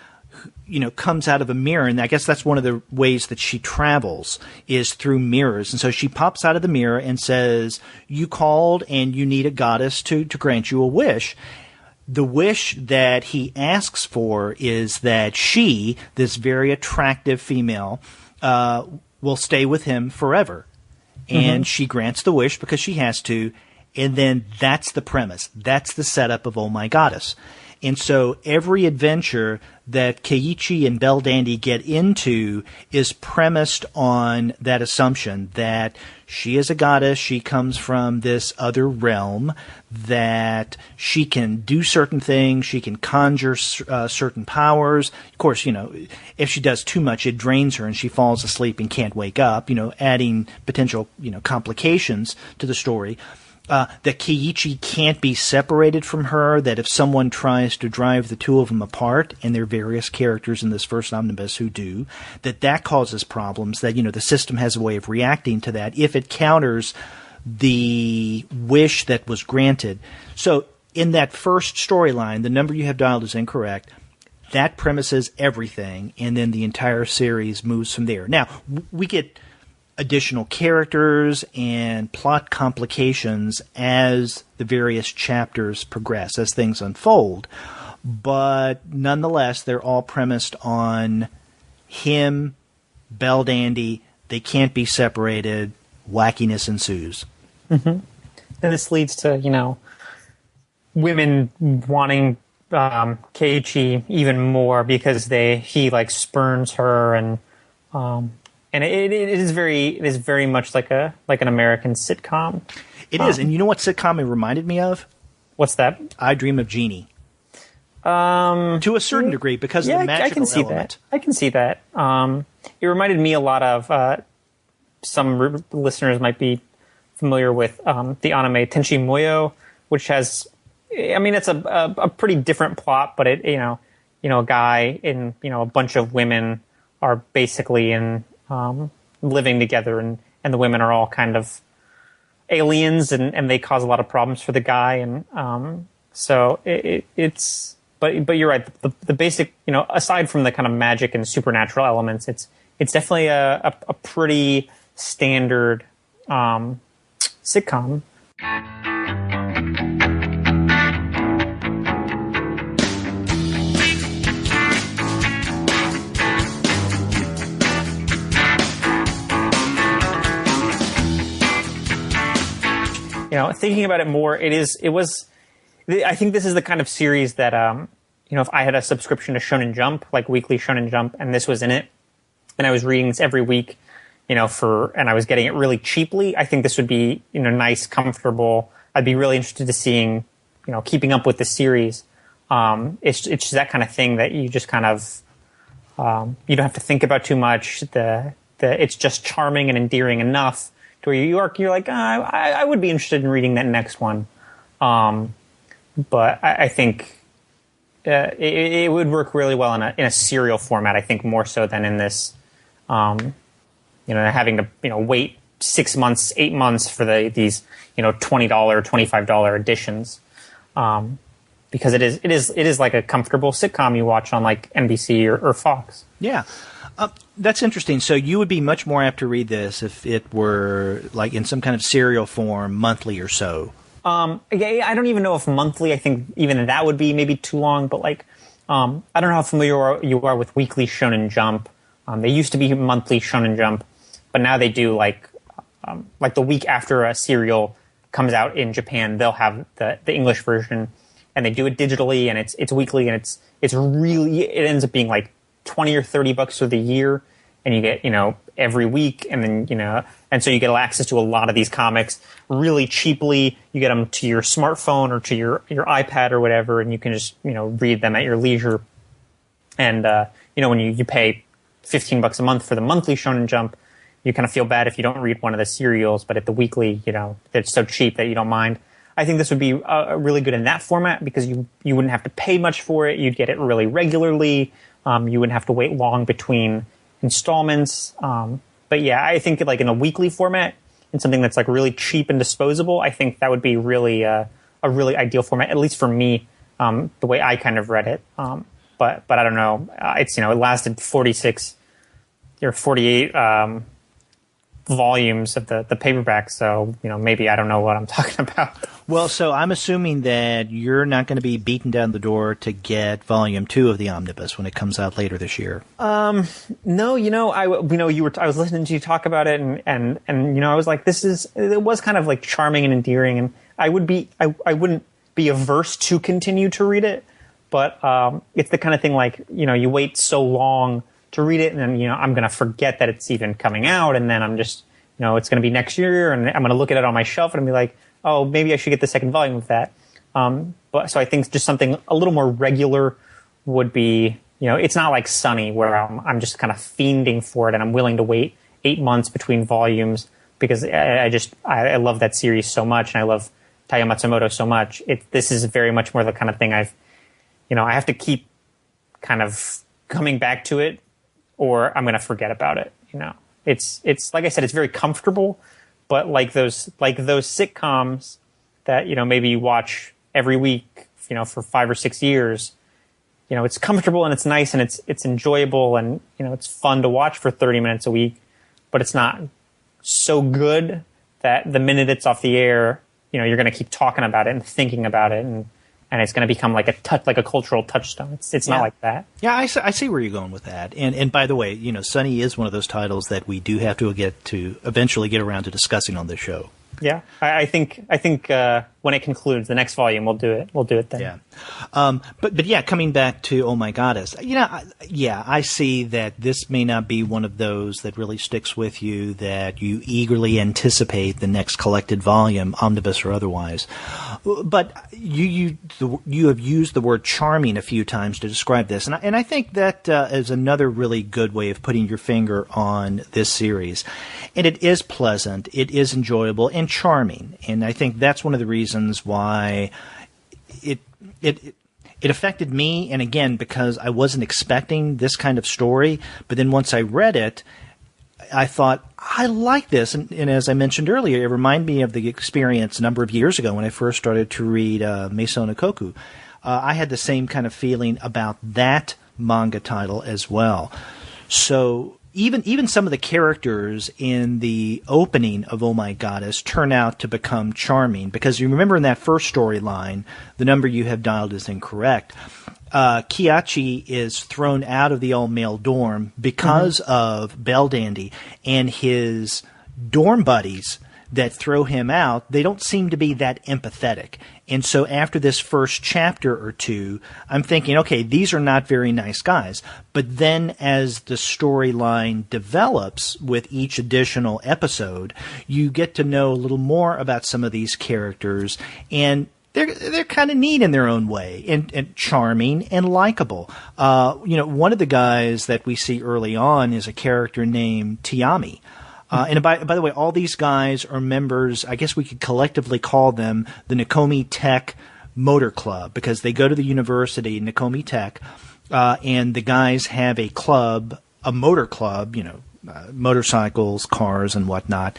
comes out of a mirror, and I guess that's one of the ways that she travels is through mirrors. And so she pops out of the mirror and says, "You called, and you need a goddess to grant you a wish." The wish that he asks for is that she, this very attractive female, will stay with him forever. And she grants the wish because she has to. And then that's the premise. That's the setup of Oh My Goddess. And so every adventure that Keiichi and Bell Dandy get into is premised on that assumption that she is a goddess, she comes from this other realm, that she can do certain things, she can conjure certain powers. Of course, if she does too much, it drains her and she falls asleep and can't wake up, adding potential, complications to the story. That Keiichi can't be separated from her, that if someone tries to drive the two of them apart, and there are various characters in this first omnibus who do, that causes problems, that, the system has a way of reacting to that if it counters the wish that was granted. So in that first storyline, the number you have dialed is incorrect. That premises everything, and then the entire series moves from there. Now, we get additional characters and plot complications as the various chapters progress, as things unfold. But nonetheless, they're all premised on him, Bell Dandy. They can't be separated. Wackiness ensues.
Mm-hmm. And this leads to, women wanting Keiichi even more because he spurns her, and it is very much like an American sitcom.
It is, and you know what sitcom it reminded me of?
What's that?
I Dream of Jeannie. To a certain degree, because of the magical
I can see
element.
That. I can see that. It reminded me a lot of some listeners might be familiar with the anime Tenchi Muyo, which has, it's a pretty different plot, but it a guy and a bunch of women are basically in living together, and the women are all kind of aliens, and they cause a lot of problems for the guy, and so it's. But you're right. The basic, aside from the kind of magic and supernatural elements, it's definitely a pretty standard sitcom. Thinking about it more, I think this is the kind of series that, if I had a subscription to Shonen Jump, like weekly Shonen Jump, and this was in it, and I was reading this every week, and I was getting it really cheaply, I think this would be, nice, comfortable. I'd be really interested to seeing, keeping up with the series. It's just that kind of thing that you just kind of, you don't have to think about too much. It's just charming and endearing enough to where you're like, I would be interested in reading that next one. But I think it would work really well in a serial format. I think more so than in this, having to wait 6 months, 8 months for these $20, $25 editions, because it is like a comfortable sitcom you watch on like NBC or Fox.
Yeah. That's interesting. So you would be much more apt to read this if it were like in some kind of serial form, monthly or so.
I don't even know if monthly. I think even that would be maybe too long. But I don't know how familiar you are with weekly Shonen Jump. They used to be monthly Shonen Jump, but now they do like like the week after a serial comes out in Japan, they'll have the English version, and they do it digitally, and it's weekly, and it ends up being like $20 or $30 for the year, and you get, every week, and then, and so you get access to a lot of these comics really cheaply. You get them to your smartphone or to your iPad or whatever, and you can just, read them at your leisure. And, when you pay $15 a month for the monthly Shonen Jump, you kind of feel bad if you don't read one of the serials, but at the weekly, it's so cheap that you don't mind. I think this would be really good in that format because you wouldn't have to pay much for it. You'd get it really regularly. You wouldn't have to wait long between installments. But yeah, I think like in a weekly format, in something that's like really cheap and disposable, I think that would be really a really ideal format, at least for me, the way I kind of read it. But I don't know. It lasted 46 or 48 volumes of the paperback, so maybe I don't know what I'm talking about.
Well, so I'm assuming that you're not going to be beaten down the door to get volume 2 of the Omnibus when it comes out later this year.
No, I was listening to you talk about it, and I was like, it was kind of like charming and endearing, and I wouldn't be averse to continue to read it, but it's the kind of thing like you wait so long to read it, and then I'm going to forget that it's even coming out, and then I'm just it's going to be next year, and I'm going to look at it on my shelf and be like, oh, maybe I should get the second volume of that. But so I think just something a little more regular would be, it's not like Sunny where I'm just kind of fiending for it, and I'm willing to wait 8 months between volumes because I love that series so much, and I love Taiyo Matsumoto so much. This is very much more the kind of thing I have to keep kind of coming back to it, or I'm going to forget about it. It's like I said, it's very comfortable, but like those sitcoms that maybe you watch every week, for 5 or 6 years. It's comfortable and it's nice and it's enjoyable and it's fun to watch for 30 minutes a week, but it's not so good that the minute it's off the air, you're going to keep talking about it and thinking about it and it's going to become like a cultural touchstone. It's not like that.
Yeah, I see where you're going with that. And by the way, Sunny is one of those titles that we do have to eventually get around to discussing on this show.
Yeah, I think when it concludes, the next volume, we'll do it. We'll do it then.
Yeah, but yeah, coming back to Oh My Goddess, I see that this may not be one of those that really sticks with you, that you eagerly anticipate the next collected volume, omnibus or otherwise. But you have used the word charming a few times to describe this, and I think that is another really good way of putting your finger on this series. And it is pleasant, it is enjoyable, and charming. And I think that's one of the reasons why it affected me. And again, because I wasn't expecting this kind of story, but then once I read it, I thought, I like this. And as I mentioned earlier, it reminded me of the experience a number of years ago when I first started to read Meisou no Koku. I had the same kind of feeling about that manga title as well. So even some of the characters in the opening of Oh My Goddess turn out to become charming, because you remember in that first storyline, the number you have dialed is incorrect. Kiachi is thrown out of the all-male dorm because of Bell Dandy, and his dorm buddies that throw him out, they don't seem to be that empathetic. And so after this first chapter or two, I'm thinking, okay, these are not very nice guys. But then as the storyline develops with each additional episode, you get to know a little more about some of these characters, and they're kind of neat in their own way, and charming and likable. One of the guys that we see early on is a character named Tiami. And by the way, all these guys are members, I guess we could collectively call them the Nakomi Tech Motor Club, because they go to the university, Nakomi Tech, and the guys have a club, a motor club, motorcycles, cars, and whatnot.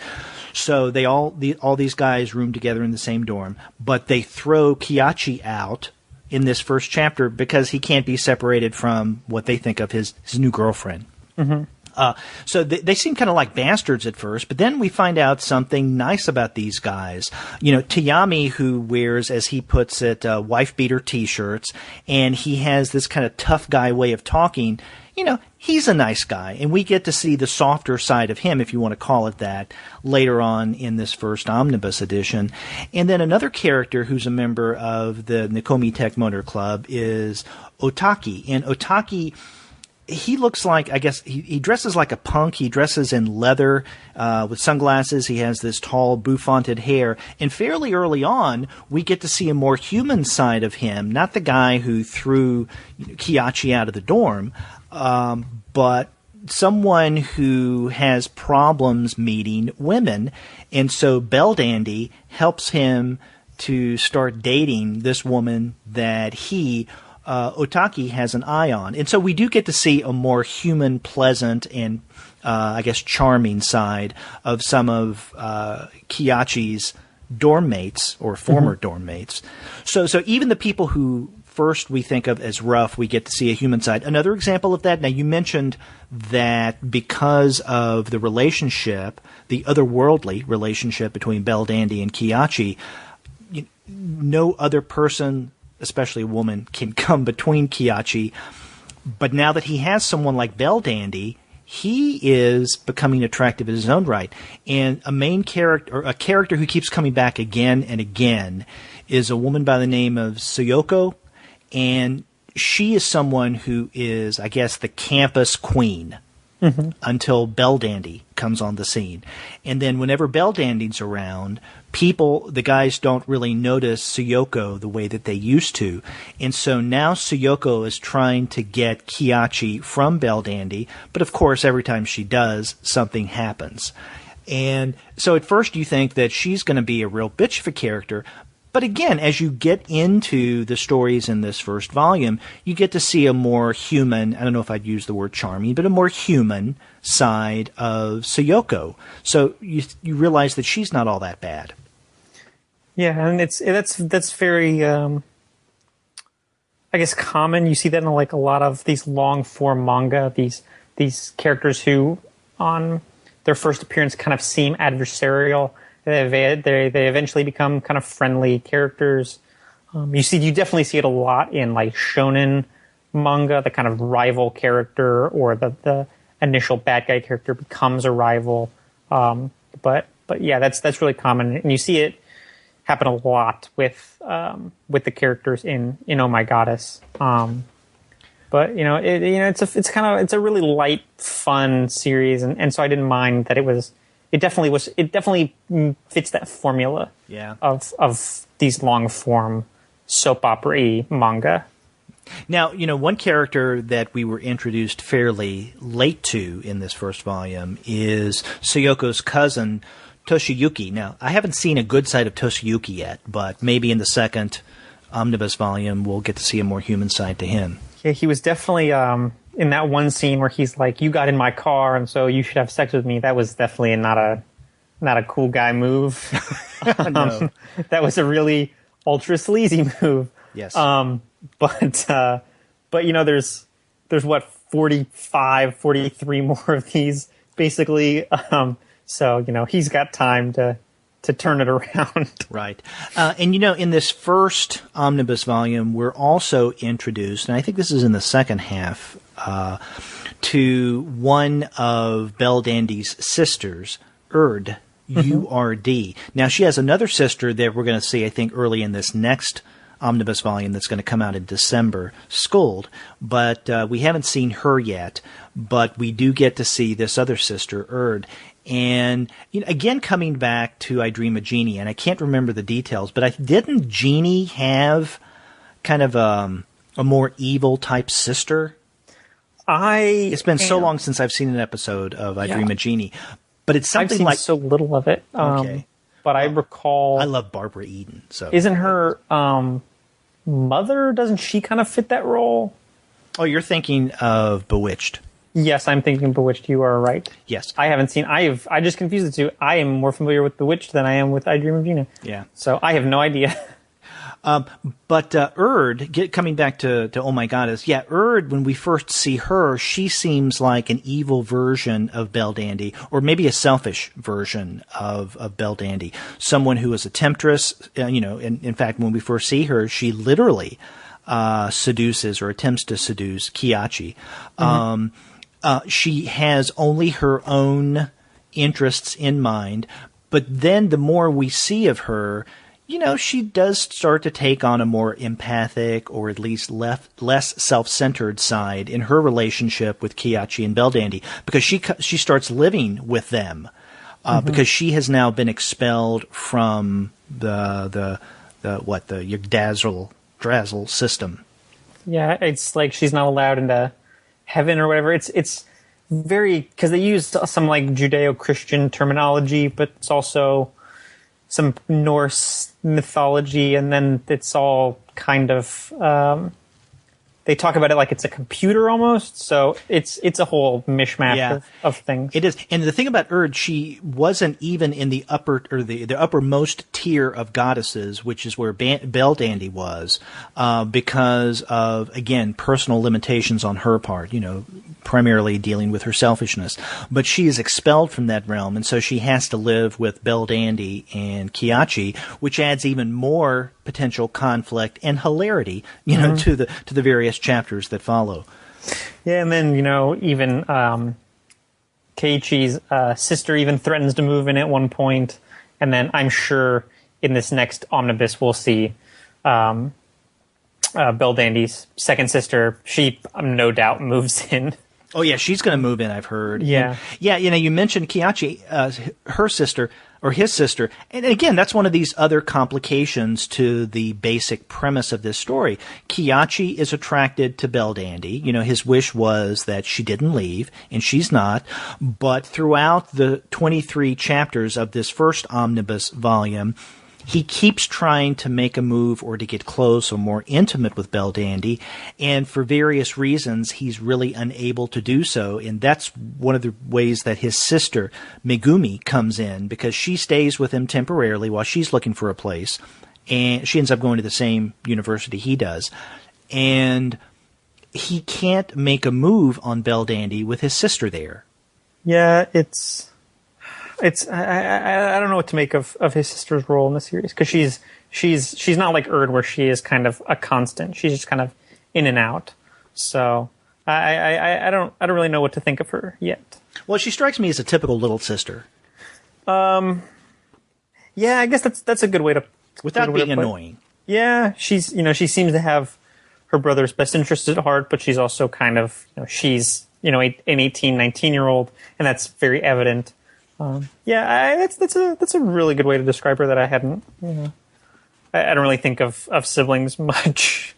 So all these guys room together in the same dorm, but they throw Kiachi out in this first chapter because he can't be separated from what they think of his new girlfriend. Mm-hmm. So they seem kind of like bastards at first, but then we find out something nice about these guys. Tayami, who wears, as he puts it, wife-beater T-shirts, and he has this kind of tough guy way of talking. He's a nice guy, and we get to see the softer side of him, if you want to call it that, later on in this first Omnibus edition. And then another character who's a member of the Nikomi Tech Motor Club is Otaki. And Otaki, he looks like, I guess, he dresses like a punk. He dresses in leather with sunglasses. He has this tall, bouffanted hair. And fairly early on, we get to see a more human side of him, not the guy who threw Kiachi out of the dorm, but someone who has problems meeting women. And so Bell Dandy helps him to start dating this woman that Otaki has an eye on. And so we do get to see a more human, pleasant, and I guess charming side of some of Kiachi's dorm mates, or former dorm mates. So even the people who first we think of as rough, we get to see a human side. Another example of that, now you mentioned that because of the relationship, the otherworldly relationship between Bell Dandy and Kiachi, no other person, especially a woman, can come between Kiachi. But now that he has someone like Bell Dandy, he is becoming attractive in his own right. And a main character, or a character who keeps coming back again and again, is a woman by the name of Sayoko. And she is someone who is, I guess, the campus queen until Bell Dandy comes on the scene. And then whenever Bell Dandy's around, the guys don't really notice Sayoko the way that they used to. And so now Sayoko is trying to get Kiachi from Bell Dandy, but of course every time she does, something happens. And so at first you think that she's going to be a real bitch of a character, but again, as you get into the stories in this first volume, you get to see a more human, I don't know if I'd use the word charming, but a more human side of Sayoko. So you realize that she's not all that bad.
Yeah, and that's very, I guess, common. You see that in like a lot of these long form manga. These characters who, on their first appearance, kind of seem adversarial. They eventually become kind of friendly characters. You definitely see it a lot in like shonen manga. The kind of rival character or the initial bad guy character becomes a rival. But yeah, that's really common, and you see it happen a lot with the characters in Oh My Goddess. But it's a really light, fun series, and so I didn't mind that it definitely fits that formula of these long form soap opera-y manga.
Now, one character that we were introduced fairly late to in this first volume is Sayoko's cousin, Toshiyuki. Now, I haven't seen a good side of Toshiyuki yet, but maybe in the second Omnibus volume we'll get to see a more human side to him.
Yeah, he was definitely in that one scene where he's like, "You got in my car, and so you should have sex with me." That was definitely not a cool guy move.
No.
That was a really ultra sleazy move.
Yes.
But there's what 45, 43 more of these basically. So he's got time to turn it around.
Right. And in this first Omnibus volume, we're also introduced, and I think this is in the second half, to one of Bell Dandy's sisters, Urd, U-R-D. Now, she has another sister that we're going to see, I think, early in this next Omnibus volume that's going to come out in December, Scold, but we haven't seen her yet, but we do get to see this other sister, Urd. And again, coming back to I Dream of Jeannie, and I can't remember the details, but didn't Jeannie have kind of a more evil type sister? It's been so long since I've seen an episode of I Dream of Jeannie, but it's something
I've seen
like
so little of it.
Okay.
But I recall,
I love Barbara Eden. So
isn't her mother? Doesn't she kind of fit that role?
Oh, you're thinking of Bewitched.
Yes, I'm thinking Bewitched. You are right.
Yes.
I haven't seen... I just confused the two. I am more familiar with Bewitched than I am with I Dream of Jeannie.
Yeah.
So I have no idea.
But Erd, coming back to Oh My Goddess, yeah, Erd, when we first see her, she seems like an evil version of Belldandy, or maybe a selfish version of Belldandy. Someone who is a temptress, in fact, when we first see her, she literally seduces or attempts to seduce Kiachi. She has only her own interests in mind, but then the more we see of her, she does start to take on a more empathic or at least less self-centered side in her relationship with Kiachi and Belldandy, because she starts living with them because she has now been expelled from the Yggdrasil system.
Yeah, it's like she's not allowed into heaven or whatever. It's very, because they use some like Judeo-Christian terminology, but it's also some Norse mythology, and then it's all kind of they talk about it like it's a computer almost. So it's a whole mishmash of things.
It is. And the thing about Erd, she wasn't even in the upper or the uppermost tier of goddesses, which is where Belldandy was, because of, again, personal limitations on her part, primarily dealing with her selfishness. But she is expelled from that realm, and so she has to live with Belldandy and Kiachi, which adds even more potential conflict and hilarity, to the various chapters that follow.
Yeah, and then, even Keiichi's sister even threatens to move in at one point, and then I'm sure in this next omnibus we'll see Belldandy's second sister. She, no doubt, moves in.
Oh, yeah, she's going to move in, I've heard.
Yeah.
And, you mentioned Kiachi, her sister, or his sister. And again, that's one of these other complications to the basic premise of this story. Kiachi is attracted to Belldandy. His wish was that she didn't leave, and she's not. But throughout the 23 chapters of this first omnibus volume, he keeps trying to make a move or to get close or more intimate with Belldandy, and for various reasons, he's really unable to do so. And that's one of the ways that his sister, Megumi, comes in, because she stays with him temporarily while she's looking for a place, and she ends up going to the same university he does. And he can't make a move on Belldandy with his sister there.
Yeah, I don't know what to make of his sister's role in the series, because she's not like Erd, where she is kind of a constant. She's just kind of in and out. So I don't really know what to think of her yet.
Well, she strikes me as a typical little sister.
Yeah, I guess that's a good way to,
without being annoying.
Yeah, she seems to have her brother's best interests at heart, but she's also kind of, she's an 18, 19-year-old, and that's very evident. That's a really good way to describe her that I hadn't. I don't really think of siblings much.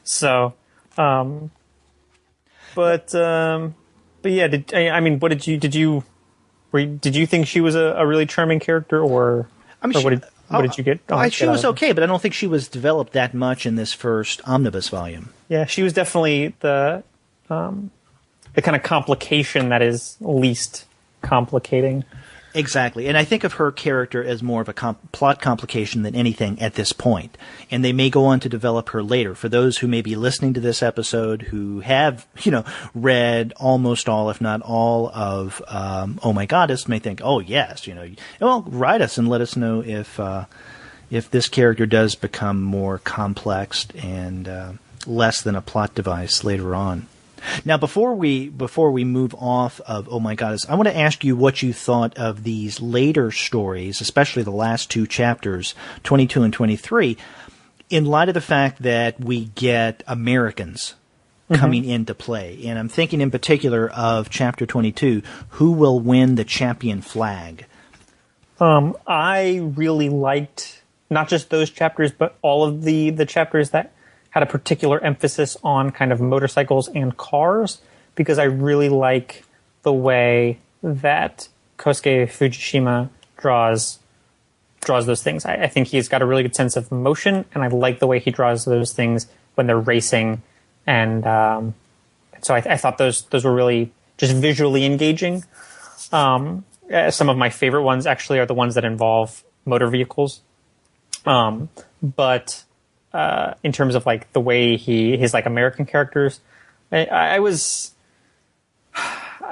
So, but yeah. Did you think she was a really charming character, or what did you get?
She was okay, but I don't think she was developed that much in this first omnibus volume.
Yeah, she was definitely the kind of complication that is least complicating.
Exactly. And I think of her character as more of a plot complication than anything at this point. And they may go on to develop her later. For those who may be listening to this episode who have, read almost all, if not all, of Oh My Goddess, may think, oh, yes, well, write us and let us know if this character does become more complex and less than a plot device later on. Now, before we move off of Oh My Goddess, I want to ask you what you thought of these later stories, especially the last two chapters, 22 and 23, in light of the fact that we get Americans coming into play. And I'm thinking in particular of chapter 22, who will win the champion flag?
I really liked not just those chapters, but all of the chapters that had a particular emphasis on kind of motorcycles and cars, because I really like the way that Kosuke Fujishima draws those things. I think he's got a really good sense of motion, and I like the way he draws those things when they're racing. And so I thought those were really just visually engaging. Some of my favorite ones actually are the ones that involve motor vehicles. But in terms of like the way his like American characters. I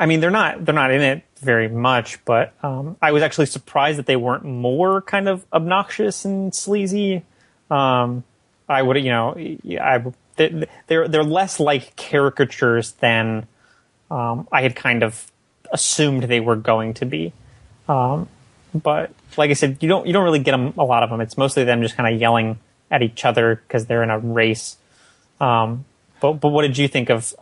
mean, they're not in it very much, but I was actually surprised that they weren't more kind of obnoxious and sleazy. I would, they're less like caricatures than I had kind of assumed they were going to be. But like I said, you don't really get a lot of them. It's mostly them just kind of yelling at each other because they're in a race. But what did you think of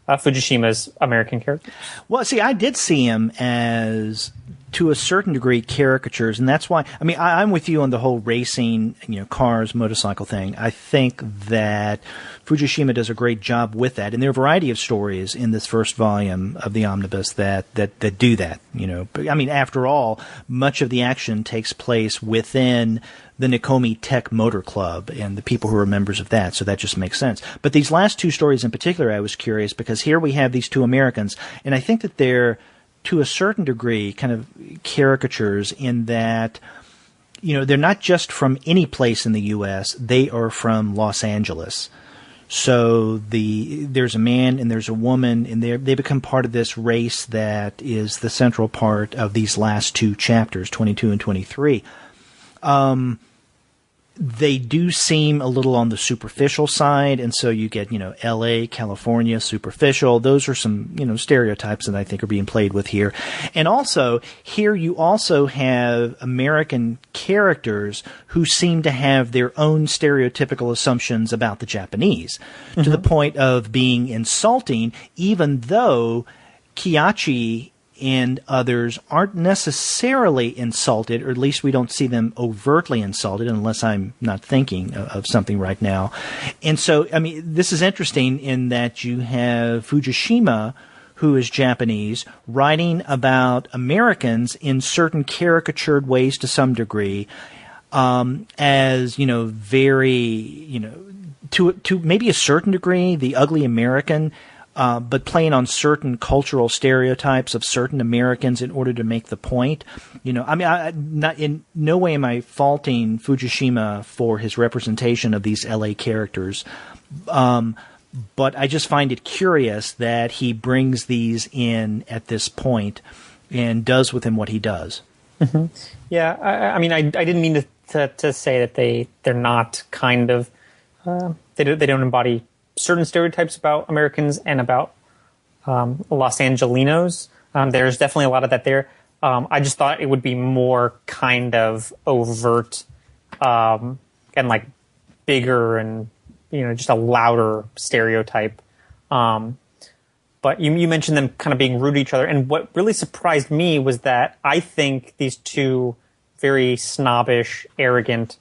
Fujishima's American character?
Well, see, I did see him as, to a certain degree, caricatures, and that's why. I mean, I'm with you on the whole racing, cars, motorcycle thing. I think that Fujishima does a great job with that, and there are a variety of stories in this first volume of the Omnibus that do that. But, I mean, after all, much of the action takes place within the Nikomi Tech Motor Club and the people who are members of that, so that just makes sense. But these last two stories in particular, I was curious, because here we have these two Americans, and I think that they're, to a certain degree, kind of caricatures in that, they're not just from any place in the U.S., they are from Los Angeles. So there's a man and there's a woman, and they become part of this race that is the central part of these last two chapters, 22 and 23. They do seem a little on the superficial side, and so you get, L.A., California, superficial. Those are some, stereotypes that I think are being played with here. And also, here you also have American characters who seem to have their own stereotypical assumptions about the Japanese, to the point of being insulting, even though Kiachi and others aren't necessarily insulted, or at least we don't see them overtly insulted, unless I'm not thinking of something right now. And so, I mean, this is interesting in that you have Fujishima, who is Japanese, writing about Americans in certain caricatured ways to some degree, as, very, to maybe a certain degree, the ugly American, but playing on certain cultural stereotypes of certain Americans in order to make the point. Not in no way am I faulting Fujishima for his representation of these LA characters, but I just find it curious that he brings these in at this point and does with them what he does.
Mm-hmm. Yeah, I mean, I didn't mean to say that they're not kind of they don't embody certain stereotypes about Americans and about Los Angelinos. There's definitely a lot of that there. I just thought it would be more kind of overt and like bigger and just a louder stereotype. But you mentioned them kind of being rude to each other, and what really surprised me was that I think these two very snobbish, arrogant,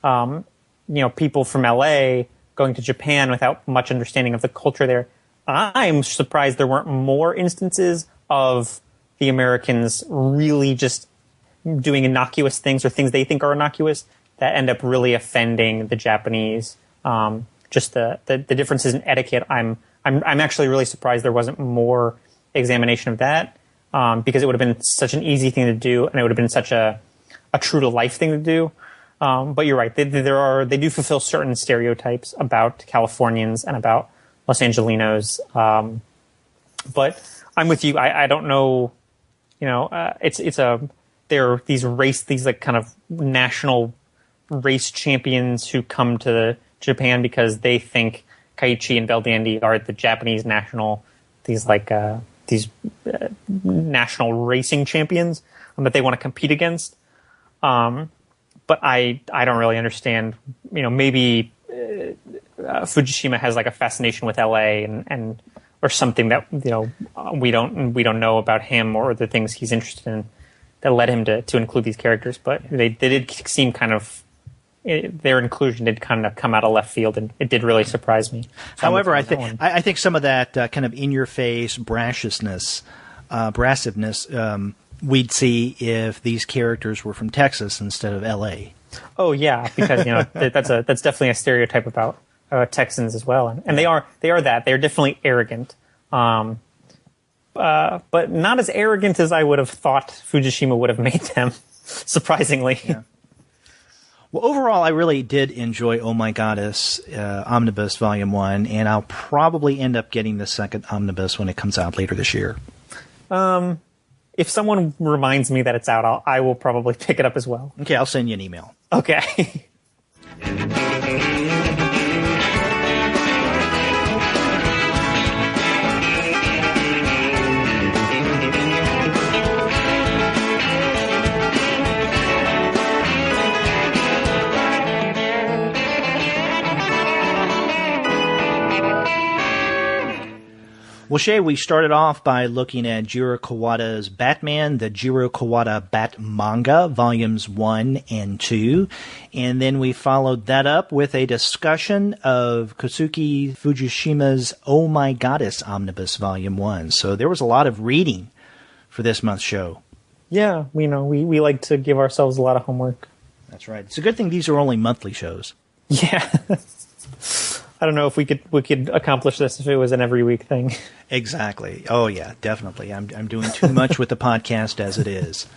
people from LA going to Japan without much understanding of the culture there. I'm surprised there weren't more instances of the Americans really just doing innocuous things or things they think are innocuous that end up really offending the Japanese. Just the differences in etiquette. I'm actually really surprised there wasn't more examination of that, because it would have been such an easy thing to do, and it would have been such a true to life thing to do. But you're right. They do fulfill certain stereotypes about Californians and about Los Angelinos. But I'm with you. I don't know. They're these like kind of national race champions who come to Japan because they think Kaiichi and Beldandy are the Japanese national national racing champions that they want to compete against. But I don't really understand. Maybe Fujishima has like a fascination with LA and or something that we don't know about him or the things he's interested in that led him to include these characters. But they did seem kind of their inclusion did kind of come out of left field, and it did really surprise me.
However, I think some of that kind of in your face brassiveness we'd see if these characters were from Texas instead of L.A.
Oh yeah, because that's definitely a stereotype about Texans as well, and they are that they're definitely arrogant, but not as arrogant as I would have thought Fujishima would have made them. Surprisingly,
yeah. Well, overall, I really did enjoy Oh My Goddess Omnibus Volume 1, and I'll probably end up getting the second Omnibus when it comes out later this year.
If someone reminds me that it's out, I will probably pick it up as well.
Okay, I'll send you an email.
Okay.
Well, Shea, we started off by looking at Jiro Kuwata's Batman, the Jiro Kuwata Batmanga, Volumes 1 and 2. And then we followed that up with a discussion of Kosuke Fujishima's Oh My Goddess Omnibus Volume 1. So there was a lot of reading for this month's show.
Yeah, we like to give ourselves a lot of homework.
That's right. It's a good thing these are only monthly shows.
Yeah. I don't know if we could accomplish this if it was an every week thing.
Exactly. Oh yeah, definitely. I'm doing too much with the podcast as it is.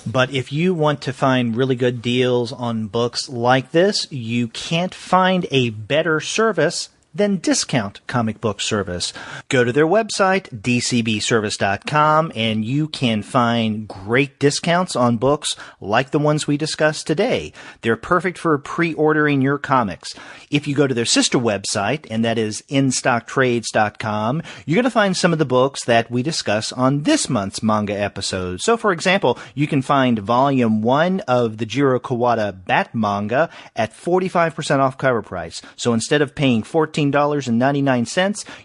But if you want to find really good deals on books like this, you can't find a better service than Discount Comic Book Service. Go to their website, dcbservice.com, and you can find great discounts on books like the ones we discussed today. They're perfect for pre-ordering your comics. If you go to their sister website, and that is instocktrades.com, you're going to find some of the books that we discuss on this month's manga episode. So, for example, you can find Volume 1 of the Jiro Kuwata Batmanga at 45% off cover price. So instead of paying $14.99,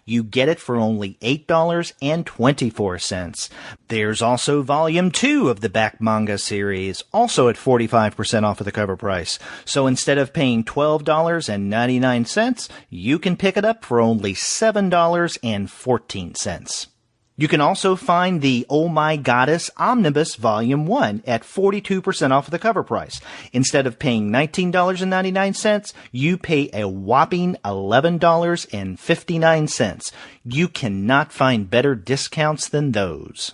you get it for only $8.24. There's also Volume 2 of the Batmanga series, also at 45% off of the cover price. So instead of paying $12.99, you can pick it up for only $7.14. You can also find the Oh My Goddess Omnibus Volume 1 at 42% off of the cover price. Instead of paying $19.99, you pay a whopping $11.59. You cannot find better discounts than those.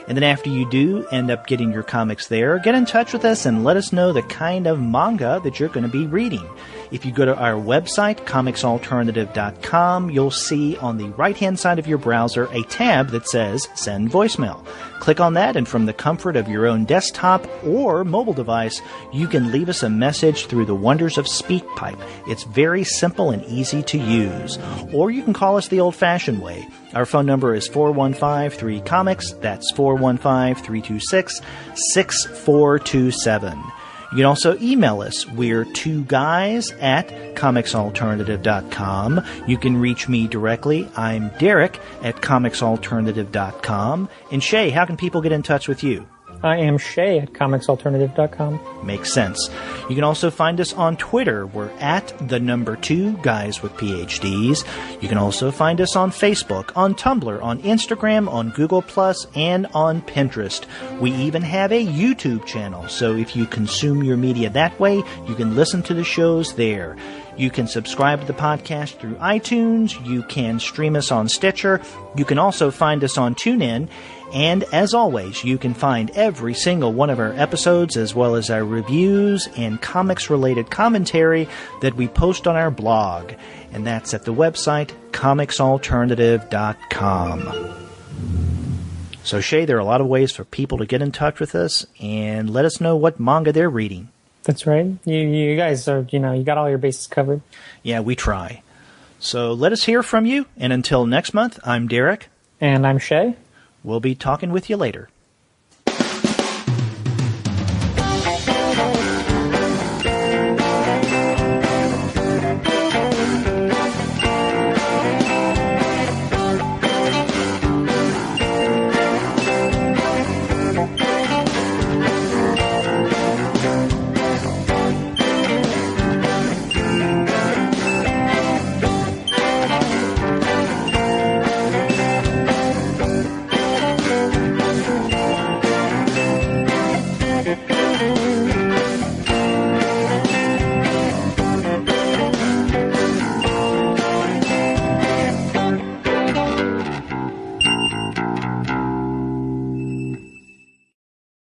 And then after you do end up getting your comics there, get in touch with us and let us know the kind of manga that you're going to be reading. If you go to our website, comicsalternative.com, you'll see on the right-hand side of your browser a tab that says Send Voicemail. Click on that, and from the comfort of your own desktop or mobile device, you can leave us a message through the wonders of SpeakPipe. It's very simple and easy to use. Or you can call us the old-fashioned way. Our phone number is 415-3-COMICS. That's 415-326-6427. You can also email us. We're 2guys@comicsalternative.com. You can reach me directly. I'm Derek at comicsalternative.com. And Shea, how can people get in touch with you?
I am Shea at comicsalternative.com.
Makes sense. You can also find us on Twitter. We're at the number 2 guys with PhDs. You can also find us on Facebook, on Tumblr, on Instagram, on Google+, and on Pinterest. We even have a YouTube channel, so if you consume your media that way, you can listen to the shows there. You can subscribe to the podcast through iTunes. You can stream us on Stitcher. You can also find us on TuneIn. And as always, you can find every single one of our episodes, as well as our reviews and comics-related commentary that we post on our blog. And that's at the website, comicsalternative.com. So, Shea, there are a lot of ways for people to get in touch with us and let us know what manga they're reading.
That's right. You guys are, you got all your bases covered.
Yeah, we try. So let us hear from you. And until next month, I'm Derek.
And I'm Shea.
We'll be talking with you later.